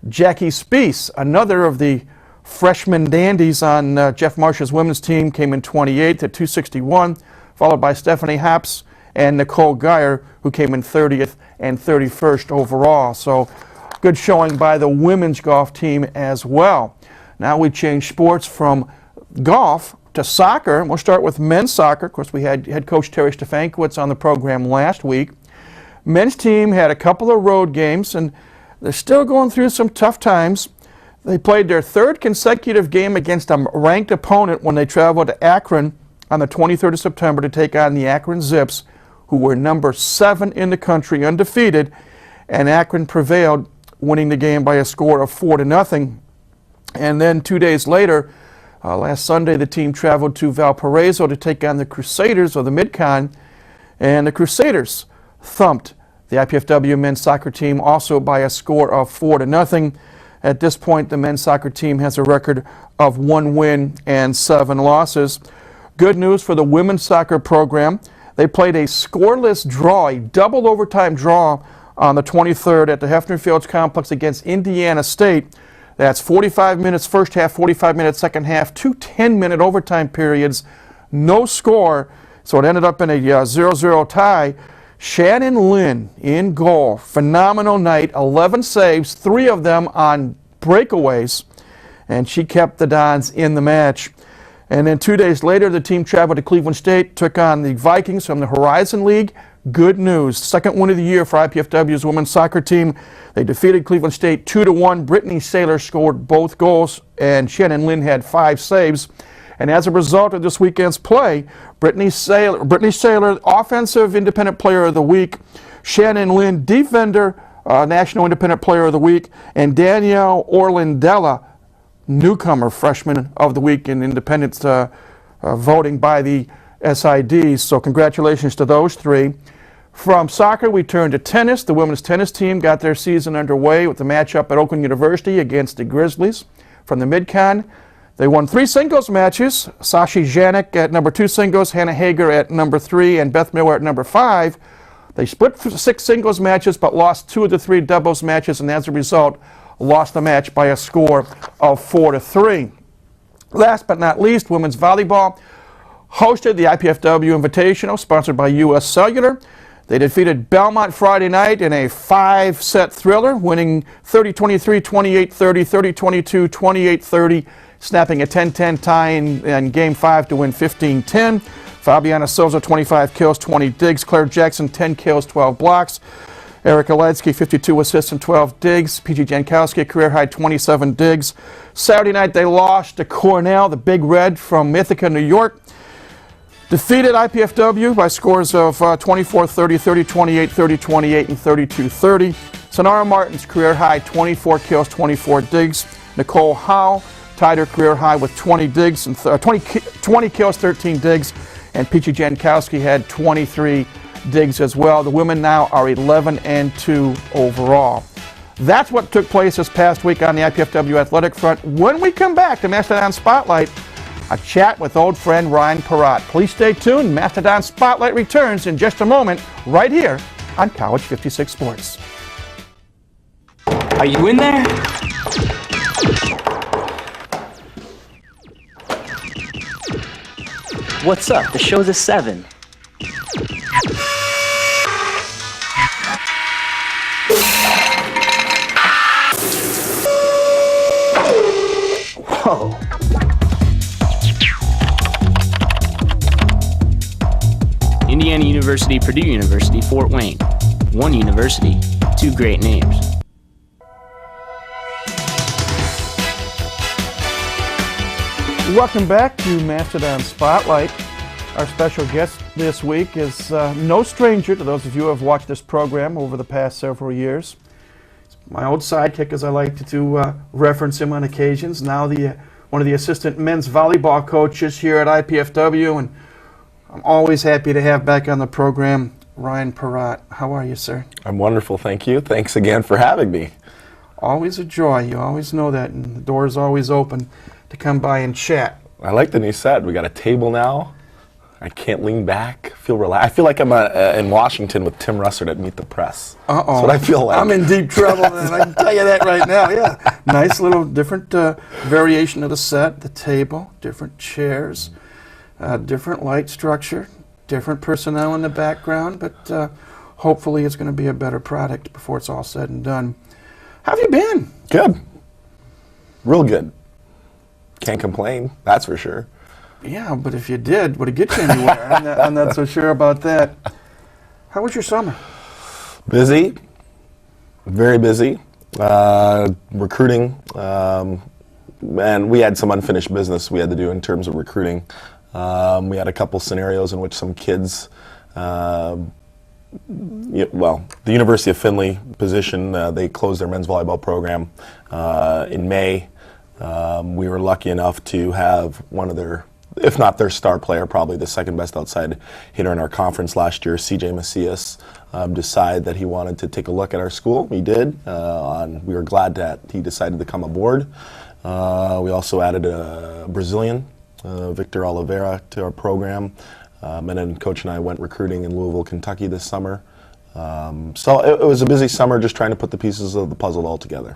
Jackie Spees, another of the freshman dandies on Jeff Marsh's women's team, came in 28th at 261, followed by Stephanie Haps and Nicole Geyer, who came in 30th and 31st overall. So good showing by the women's golf team as well. Now we change sports from golf to soccer, and we'll start with men's soccer. Of course, we had head coach Terry Stefankowitz on the program last week. Men's team had a couple of road games, and They're still going through some tough times. They played their third consecutive game against a ranked opponent when they traveled to Akron on the 23rd of September to take on the Akron Zips, who were number 7 in the country, undefeated, and Akron prevailed, winning the game by a score of 4-0. And then 2 days later, last Sunday, the team traveled to Valparaiso to take on the Crusaders of the Mid-Con, and the Crusaders thumped the IPFW men's soccer team also by a score of 4-0. At this point, the men's soccer team has a record of 1 win and 7 losses. Good news for the women's soccer program. They played a scoreless draw, a double overtime draw on the 23rd at the Hefner Fields Complex against Indiana State. That's 45 minutes first half, 45 minutes second half, 2 10-minute overtime periods, no score, so it ended up in a 0-0 tie. Shannon Lynn in goal. Phenomenal night, 11 saves, 3 of them on breakaways, and she kept the Dons in the match. And then 2 days later, the team traveled to Cleveland State, took on the Vikings from the Horizon League. Good news, second win of the year for IPFW's women's soccer team. They defeated Cleveland State 2-1. Brittany Saylor scored both goals, and Shannon Lynn had 5 saves. And as a result of this weekend's play, Brittany Saylor, Offensive Independent Player of the Week, Shannon Lynn, Defender, National Independent Player of the Week, and Danielle Orlandella, Newcomer Freshman of the Week in Independence voting by the SIDs. So congratulations to those 3. From soccer, we turn to tennis. The women's tennis team got their season underway with the matchup at Oakland University against the Grizzlies from the Mid-Con. They won 3 singles matches. Sashi Janik at number 2 singles, Hannah Hager at number 3, and Beth Miller at number 5. They split 6 singles matches but lost 2 of the 3 doubles matches, and as a result, lost the match by a score of 4-3. Last but not least, women's volleyball hosted the IPFW Invitational, sponsored by U.S. Cellular. They defeated Belmont Friday night in a 5-set thriller, winning 30-23, 28-30, 30-22, 28-30, snapping a 10-10 tie in Game 5 to win 15-10. Fabiana Souza, 25 kills, 20 digs. Claire Jackson, 10 kills, 12 blocks. Erica Ledsky, 52 assists and 12 digs. PG Jankowski, career high 27 digs. Saturday night, they lost to Cornell, the Big Red from Ithaca, New York. Defeated IPFW by scores of 24-30, 30-28, 30-28, and 32-30. Sonara Martin's career high 24 kills, 24 digs. Nicole Howe tied her career high with 20 digs and 20 kills, 13 digs. And Peachy Jankowski had 23 digs as well. The women now are 11-2 overall. That's what took place this past week on the IPFW athletic front. When we come back to Mastodon Spotlight, a chat with old friend Ryan Peratt. Please stay tuned. Mastodon Spotlight returns in just a moment right here on College 56 Sports. Are you in there? What's up? The show's at 7. Whoa. Indiana University, Purdue University, Fort Wayne. One university, 2 great names. Welcome back to Mastodon Spotlight. Our special guest this week is no stranger to those of you who have watched this program over the past several years. It's my old sidekick, as I like to reference him on occasions. Now one of the assistant men's volleyball coaches here at IPFW, and I'm always happy to have back on the program Ryan Peratt. How are you, sir? I'm wonderful, thank you. Thanks again for having me. Always a joy. You always know that, and the door is always open to come by and chat. I like the new set. We got a table now. I can't lean back, feel relaxed. I feel like I'm in Washington with Tim Russert at Meet the Press. Uh-oh. That's what I feel like. I'm in deep trouble, and I can tell you that right now. Yeah, nice little different variation of the set, the table, different chairs, different light structure, different personnel in the background, but hopefully it's going to be a better product before it's all said and done. How have you been? Good. Real good. Can't complain, that's for sure. Yeah, but if you did, would it get you anywhere? I'm not so sure about that. How was your summer? Busy. Very busy. Recruiting, and we had some unfinished business we had to do in terms of recruiting. We had a couple scenarios in which some kids, the University of Findlay position, they closed their men's volleyball program in May. We were lucky enough to have one of their, if not their star player, probably the second best outside hitter in our conference last year, CJ Macias, decide that he wanted to take a look at our school. He did. We were glad that he decided to come aboard. We also added a Brazilian, Victor Oliveira, to our program. And then Coach and I went recruiting in Louisville, Kentucky this summer. So it was a busy summer just trying to put the pieces of the puzzle all together.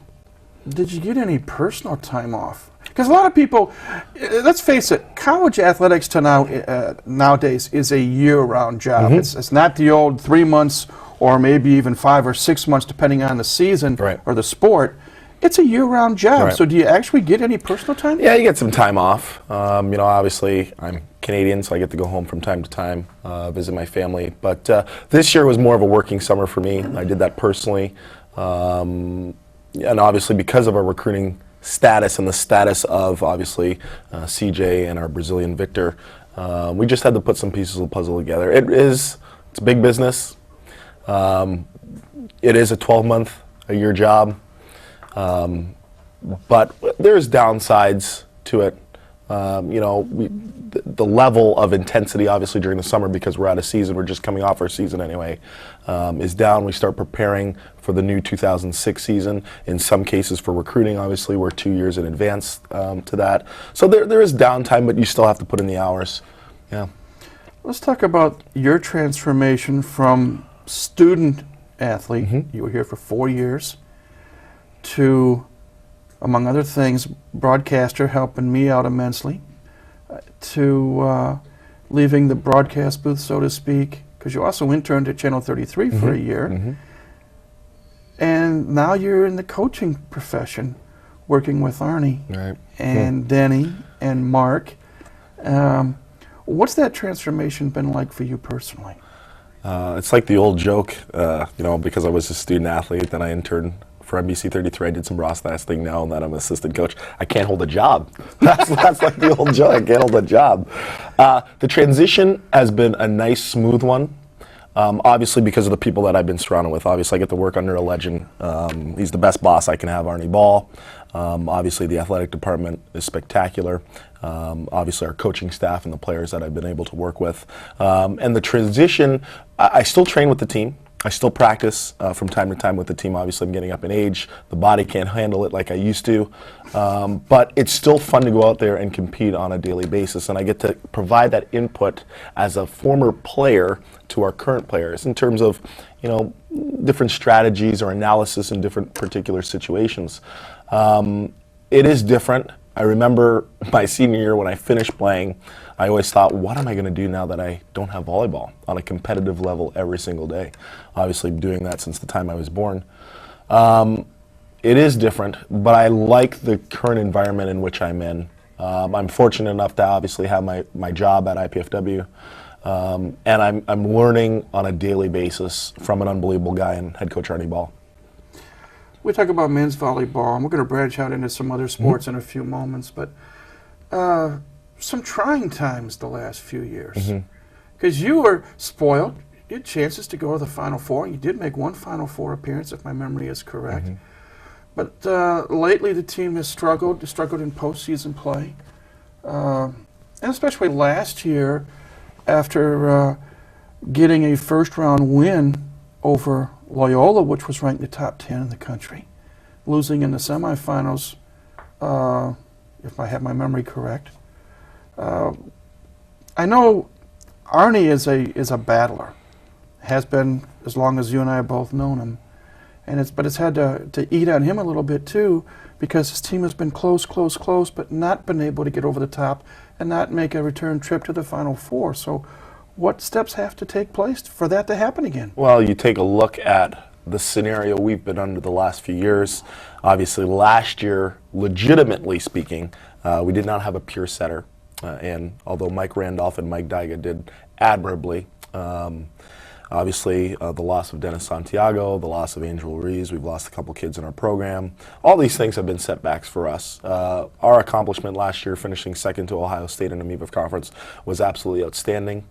Did you get any personal time off? Because a lot of people, let's face it, college athletics nowadays is a year-round job. It's not the old 3 months or maybe even 5 or 6 months, depending on the season or the sport. It's a year-round job. So do you actually get any personal time? Yeah, you get some time off. Obviously, I'm Canadian, so I get to go home from time to time, visit my family. But this year was more of a working summer for me. I did that personally. And obviously, because of our recruiting status and the status of, obviously, CJ and our Brazilian Victor, we just had to put some pieces of the puzzle together. It's big business. It is a 12-month-a-year job. But there's downsides to it. The level of intensity, obviously, during the summer, because we're out of season, we're just coming off our season anyway, is down. We start preparing for the new 2006 season. In some cases for recruiting, obviously, we're 2 years in advance to that. So there is downtime, but you still have to put in the hours. Yeah. Let's talk about your transformation from student athlete, you were here for 4 years, to, among other things, broadcaster, helping me out immensely, to leaving the broadcast booth, so to speak, because you also interned at Channel 33 for a year. And now you're in the coaching profession, working with Arnie and Denny and Mark. What's that transformation been like for you personally? It's like the old joke, because I was a student athlete, then I interned for NBC 33. I did some broadcasting now, and then I'm an assistant coach. I can't hold a job. That's like the old joke. I can't hold a job. The transition has been a nice, smooth one. Obviously, because of the people that I've been surrounded with. Obviously, I get to work under a legend. He's the best boss I can have, Arnie Ball. Obviously, the athletic department is spectacular. Obviously, our coaching staff and the players that I've been able to work with. And the transition, I still train with the team. I still practice from time to time with the team. Obviously, I'm getting up in age. The body can't handle it like I used to. But it's still fun to go out there and compete on a daily basis. And I get to provide that input as a former player to our current players in terms of, different strategies or analysis in different particular situations. It is different. I remember my senior year when I finished playing, I always thought, what am I going to do now that I don't have volleyball on a competitive level every single day? Obviously, doing that since the time I was born. It is different, but I like the current environment in which I'm in. I'm fortunate enough to obviously have my job at IPFW, and I'm learning on a daily basis from an unbelievable guy in head coach Arnie Ball. We talk about men's volleyball, and we're going to branch out into some other sports in a few moments, but some trying times the last few years. Because you were spoiled. You had chances to go to the Final Four. You did make one Final Four appearance, if my memory is correct. But lately the team has struggled in postseason play. And especially last year, after getting a first-round win over Loyola, which was ranked in the top 10 in the country, losing in the semifinals, if I have my memory correct. I know Arnie is a battler, has been as long as you and I have both known him, but it's had to eat on him a little bit too, because his team has been close, but not been able to get over the top and not make a return trip to the Final Four. So what steps have to take place for that to happen again? Well, you take a look at the scenario we've been under the last few years. Obviously, last year, legitimately speaking, we did not have a pure setter. And although Mike Randolph and Mike Dyga did admirably, Obviously, the loss of Dennis Santiago, the loss of Angel Ruiz, we've lost a couple kids in our program. All these things have been setbacks for us. Our accomplishment last year, finishing second to Ohio State in the MEVIF Conference, was absolutely outstanding.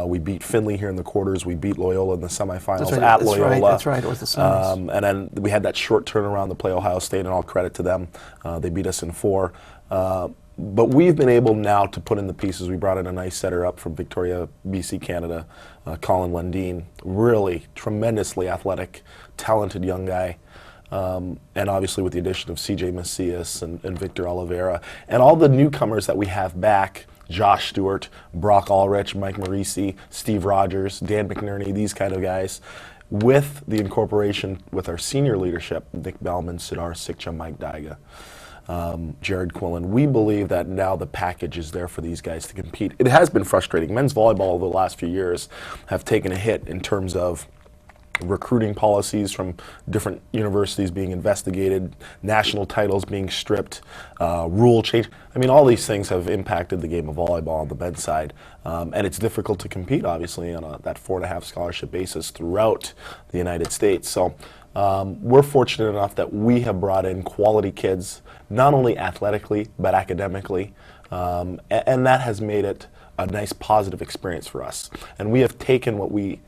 We beat Findlay here in the quarters. We beat Loyola in the semifinals at Loyola. That's right. It was the semis. And then we had that short turnaround to play Ohio State, and all credit to them. They beat us in 4. But we've been able now to put in the pieces. We brought in a nice setter up from Victoria, BC, Canada, Colin Lundeen. Really tremendously athletic, talented young guy. And obviously with the addition of CJ Macias and Victor Oliveira. And all the newcomers that we have back, Josh Stewart, Brock Ulrich, Mike Marisi, Steve Rogers, Dan McNerney, these kind of guys. With the incorporation with our senior leadership, Nick Bellman, Sidar Sikcha, Mike Daiga, Jared Quillen, we believe that now the package is there for these guys to compete. It has been frustrating. Men's volleyball over the last few years have taken a hit in terms of recruiting policies from different universities being investigated, national titles being stripped, rule change. I mean, all these things have impacted the game of volleyball on the men's side, and it's difficult to compete, obviously, on that 4.5 scholarship basis throughout the United States. So we're fortunate enough that we have brought in quality kids, not only athletically, but academically, and that has made it a nice positive experience for us. And we have taken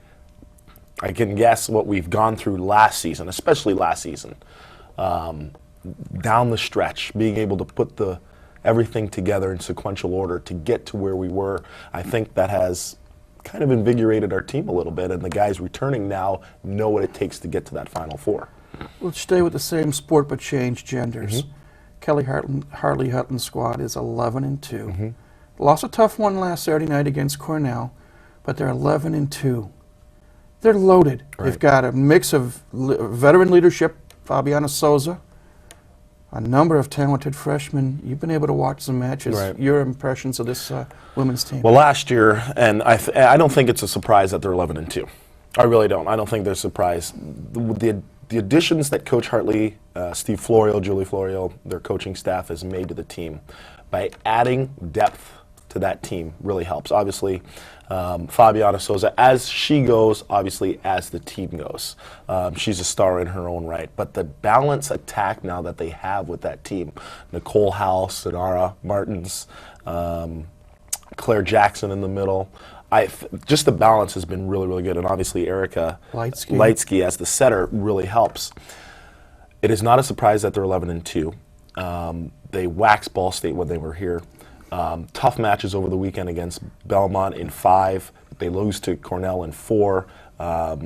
I can guess what we've gone through last season, especially last season, down the stretch, being able to put everything together in sequential order to get to where we were. I think that has kind of invigorated our team a little bit, and the guys returning now know what it takes to get to that Final Four. Let's stay with the same sport but change genders. Kelly Hartley Hutton's squad is 11-2. Lost a tough one last Saturday night against Cornell, but they're 11-2. They're loaded. Right. They've got a mix of veteran leadership, Fabiana Souza, a number of talented freshmen. You've been able to watch some matches. Right. Your impressions of this women's team? Well, last year, and I don't think it's a surprise that they're 11-2. I really don't. I don't think they're surprised. The additions that Coach Hartley, Steve Florio, Julie Florio, their coaching staff has made to the team by adding depth to that team really helps. Obviously, Fabiana Souza, as she goes, obviously as the team goes. She's a star in her own right. But the balance attack now that they have with that team, Nicole House, Sonara Martins, Claire Jackson in the middle, just the balance has been really, really good. And obviously Erica Lightsky as the setter really helps. It is not a surprise that they're 11-2. They waxed Ball State when they were here. Tough matches over the weekend against Belmont in 5. They lose to Cornell in 4. A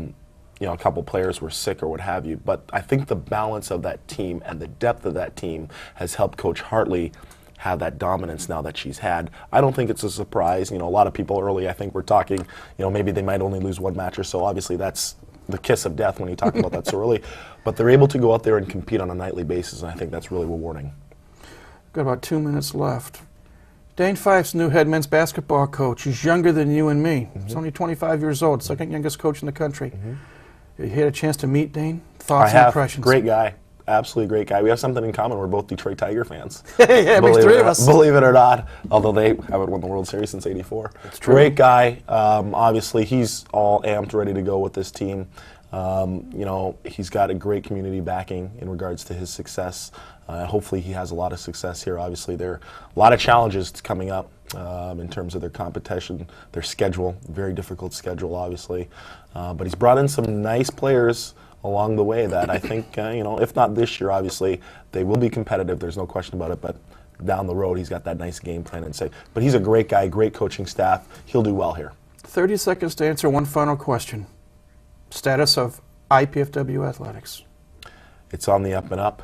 couple players were sick or what have you. But I think the balance of that team and the depth of that team has helped Coach Hartley have that dominance now that she's had. I don't think it's a surprise. A lot of people early, I think, were talking, maybe they might only lose one match or so. Obviously, that's the kiss of death when you talk about that so early. But they're able to go out there and compete on a nightly basis, and I think that's really rewarding. Got about 2 minutes left. Dane Fife's new head men's basketball coach. He's younger than you and me. He's only 25 years old, second youngest coach in the country. You had a chance to meet Dane? Thoughts and impressions? Great guy. Absolutely great guy. We have something in common. We're both Detroit Tiger fans. Yeah, makes 3 of us. Believe it or not, although they haven't won the World Series since '84. That's true. Great guy. Obviously, he's all amped, ready to go with this team. He's got a great community backing in regards to his success. Hopefully he has a lot of success here. Obviously there are a lot of challenges coming up in terms of their competition, their schedule, very difficult schedule obviously. But he's brought in some nice players along the way that I think, if not this year obviously, they will be competitive, there's no question about it, but down the road he's got that nice game plan and say. But he's a great guy, great coaching staff, he'll do well here. 30 seconds to answer one final question. Status of IPFW athletics? It's on the up and up.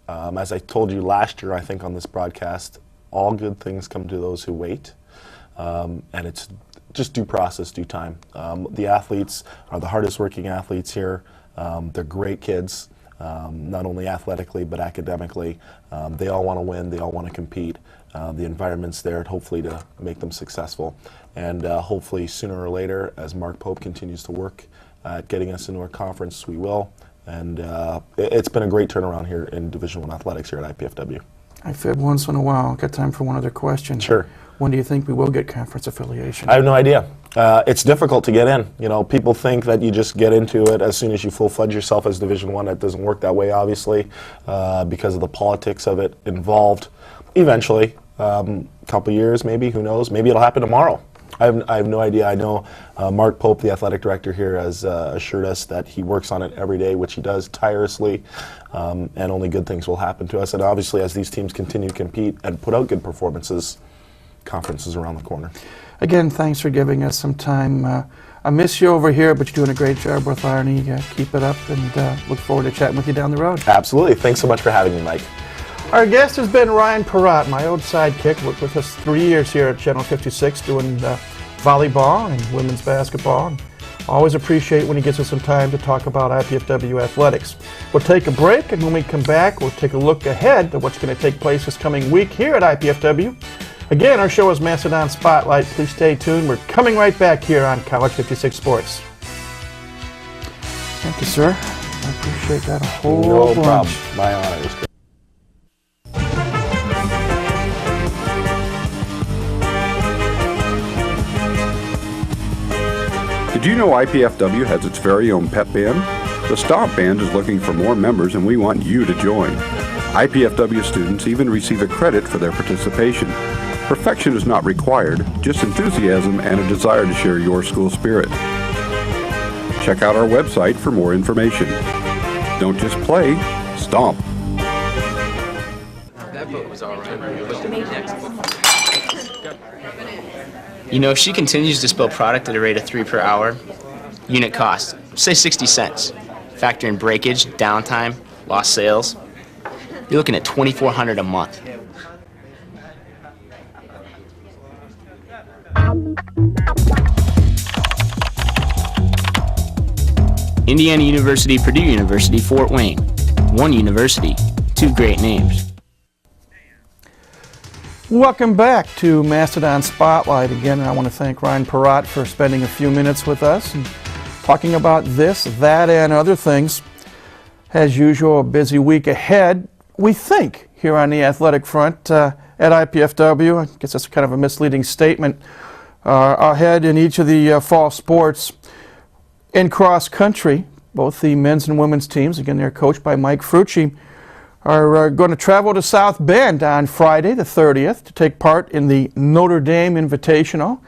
As I told you last year, I think on this broadcast, all good things come to those who wait. And it's just due process, due time. The athletes are the hardest working athletes here. They're great kids, not only athletically but academically. They all want to win, they all want to compete. The environment's there hopefully to make them successful. And hopefully sooner or later, as Mark Pope continues to work at getting us into our conference, we will. And it's been a great turnaround here in Division I athletics here at IPFW. I fib once in a while. Got time for one other question. Sure. When do you think we will get conference affiliation? I have no idea. It's difficult to get in. You know, people think that you just get into it as soon as you full-fledge yourself as Division I. That doesn't work that way, obviously, because of the politics of it involved. Eventually, couple years, maybe, who knows? Maybe it'll happen tomorrow. I have no idea. I know Mark Pope, the athletic director here, has assured us that he works on it every day, which he does tirelessly, and only good things will happen to us. And obviously, as these teams continue to compete and put out good performances, conference is around the corner. Again, thanks for giving us some time. I miss you over here, but you're doing a great job with Arnie. Keep it up, and look forward to chatting with you down the road. Absolutely. Thanks so much for having me, Mike. Our guest has been Ryan Perrott, my old sidekick. Worked with us 3 years here at Channel 56 doing volleyball and women's basketball. And always appreciate when he gives us some time to talk about IPFW athletics. We'll take a break, and when we come back, we'll take a look ahead to what's going to take place this coming week here at IPFW. Again, our show is Mastodon Spotlight. Please stay tuned. We're coming right back here on College 56 Sports. Thank you, sir. I appreciate that a whole bunch. No problem. My honor. It was great. Did you know IPFW has its very own pep band? The Stomp Band is looking for more members, and we want you to join. IPFW students even receive a credit for their participation. Perfection is not required, just enthusiasm and a desire to share your school spirit. Check out our website for more information. Don't just play, stomp. That book was all right. But the next book. You know, if she continues to spill product at a rate of 3 per hour, unit cost, say 60 cents. Factor in breakage, downtime, lost sales, you're looking at $2,400 a month. Indiana University, Purdue University, Fort Wayne. One university, two great names. Welcome back to Mastodon Spotlight. Again, I want to thank Ryan Perrott for spending a few minutes with us and talking about this, that, and other things. As usual, a busy week ahead, we think, here on the athletic front at IPFW. I guess that's kind of a misleading statement. Ahead in each of the fall sports. In cross country, both the men's and women's teams, again, they're coached by Mike Frucci, are going to travel to South Bend on Friday, the 30th, to take part in the Notre Dame Invitational.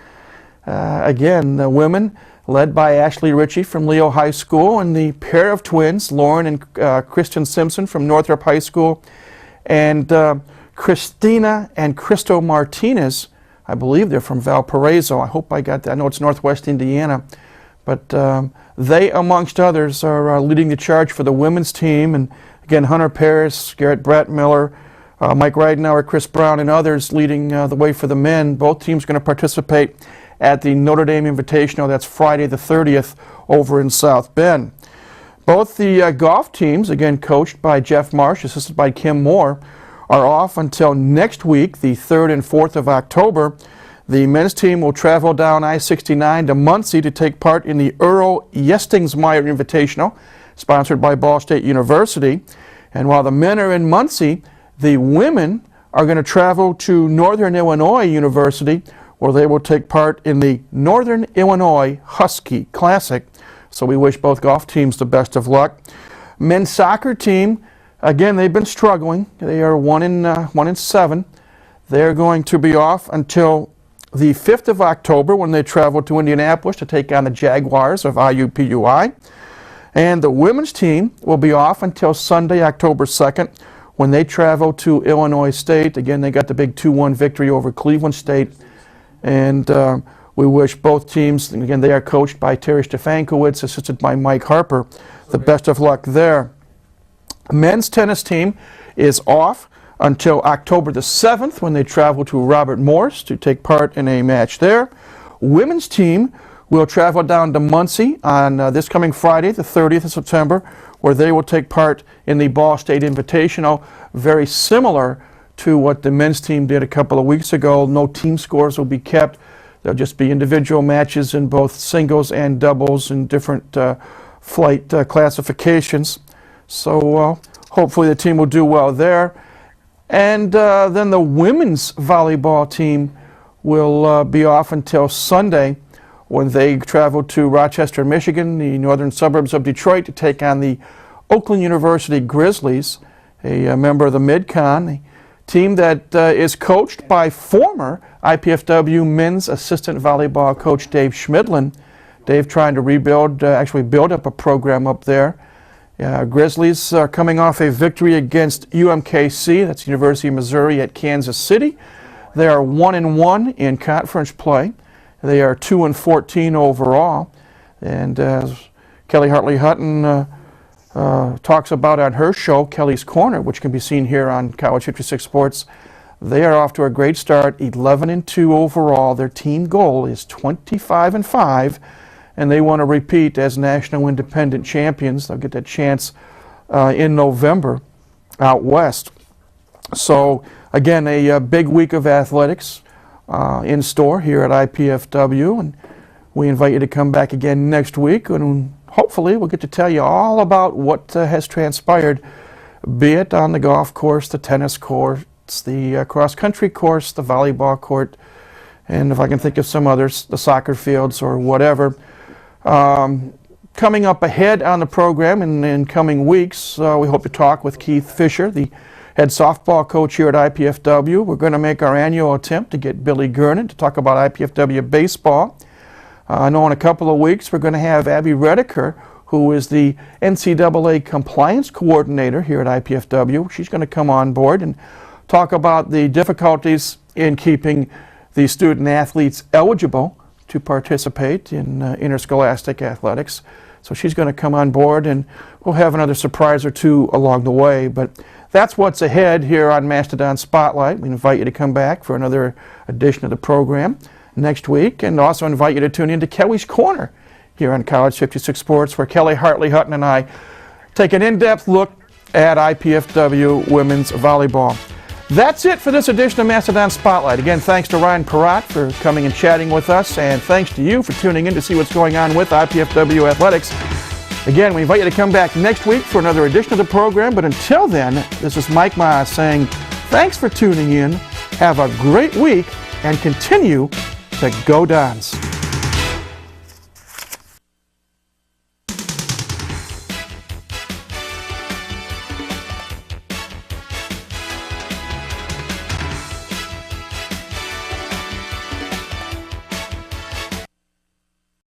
Again, the women led by Ashley Ritchie from Leo High School, and the pair of twins, Lauren and Kristen Simpson from Northrop High School, and Christina and Cristo Martinez, I believe they're from Valparaiso. I hope I got that. I know it's Northwest Indiana. But they, amongst others, are leading the charge for the women's team. And again, Hunter Paris, Garrett Brattmiller, Mike Reidenauer, Chris Brown, and others leading the way for the men. Both teams going to participate at the Notre Dame Invitational. That's Friday the 30th over in South Bend. Both the golf teams, again coached by Jeff Marsh, assisted by Kim Moore, are off until next week, the 3rd and 4th of October. The men's team will travel down I-69 to Muncie to take part in the Earl Yestingsmeyer Invitational, sponsored by Ball State University. And while the men are in Muncie, the women are going to travel to Northern Illinois University, where they will take part in the Northern Illinois Husky Classic. So we wish both golf teams the best of luck. Men's soccer team, again, they've been struggling. They are 1-7. They're going to be off until the 5th of October when they travel to Indianapolis to take on the Jaguars of IUPUI. And the women's team will be off until Sunday, October 2nd, when they travel to Illinois State. Again, they got the big 2-1 victory over Cleveland State. And we wish both teams, and again, they are coached by Terry Stefankowitz, assisted by Mike Harper, the best of luck there. Men's tennis team is off until October the 7th when they travel to Robert Morris to take part in a match there. Women's team will travel down to Muncie on this coming Friday, the 30th of September, where they will take part in the Ball State Invitational, very similar to what the men's team did a couple of weeks ago. No team scores will be kept. There'll just be individual matches in both singles and doubles in different flight classifications. So hopefully the team will do well there. And then the women's volleyball team will be off until Sunday when they traveled to Rochester, Michigan, the northern suburbs of Detroit, to take on the Oakland University Grizzlies, a member of the Mid-Con, a team that is coached by former IPFW men's assistant volleyball coach Dave Schmidlin. Dave trying to rebuild, actually build up a program up there. Grizzlies are coming off a victory against UMKC, that's University of Missouri at Kansas City. They are 1-1 in conference play. They are 2-14 overall. And as Kelly Hartley-Hutton talks about on her show, Kelly's Corner, which can be seen here on College 56 Sports, they are off to a great start, 11-2 overall. Their team goal is 25-5, and they want to repeat as national independent champions. They'll get that chance in November out west. So again, a big week of athletics in store here at IPFW, and we invite you to come back again next week, and hopefully we'll get to tell you all about what has transpired, be it on the golf course, the tennis courts, the cross-country course, the volleyball court, and if I can think of some others, the soccer fields or whatever. Coming up ahead on the program in coming weeks, we hope to talk with Keith Fisher, the head softball coach here at IPFW. We're going to make our annual attempt to get Billy Gernon to talk about IPFW baseball. I know in a couple of weeks we're going to have Abby Redeker, who is the NCAA compliance coordinator here at IPFW. She's going to come on board and talk about the difficulties in keeping the student athletes eligible to participate in interscholastic athletics. So she's going to come on board, and we'll have another surprise or two along the way. But that's what's ahead here on Mastodon Spotlight. We invite you to come back for another edition of the program next week, and also invite you to tune in to Kelly's Corner here on College 56 Sports, where Kelly Hartley-Hutton and I take an in-depth look at IPFW women's volleyball. That's it for this edition of Mastodon Spotlight. Again, thanks to Ryan Perrott for coming and chatting with us, and thanks to you for tuning in to see what's going on with IPFW Athletics. Again, we invite you to come back next week for another edition of the program, but until then, this is Mike Maas saying thanks for tuning in, have a great week, and continue to go Dons.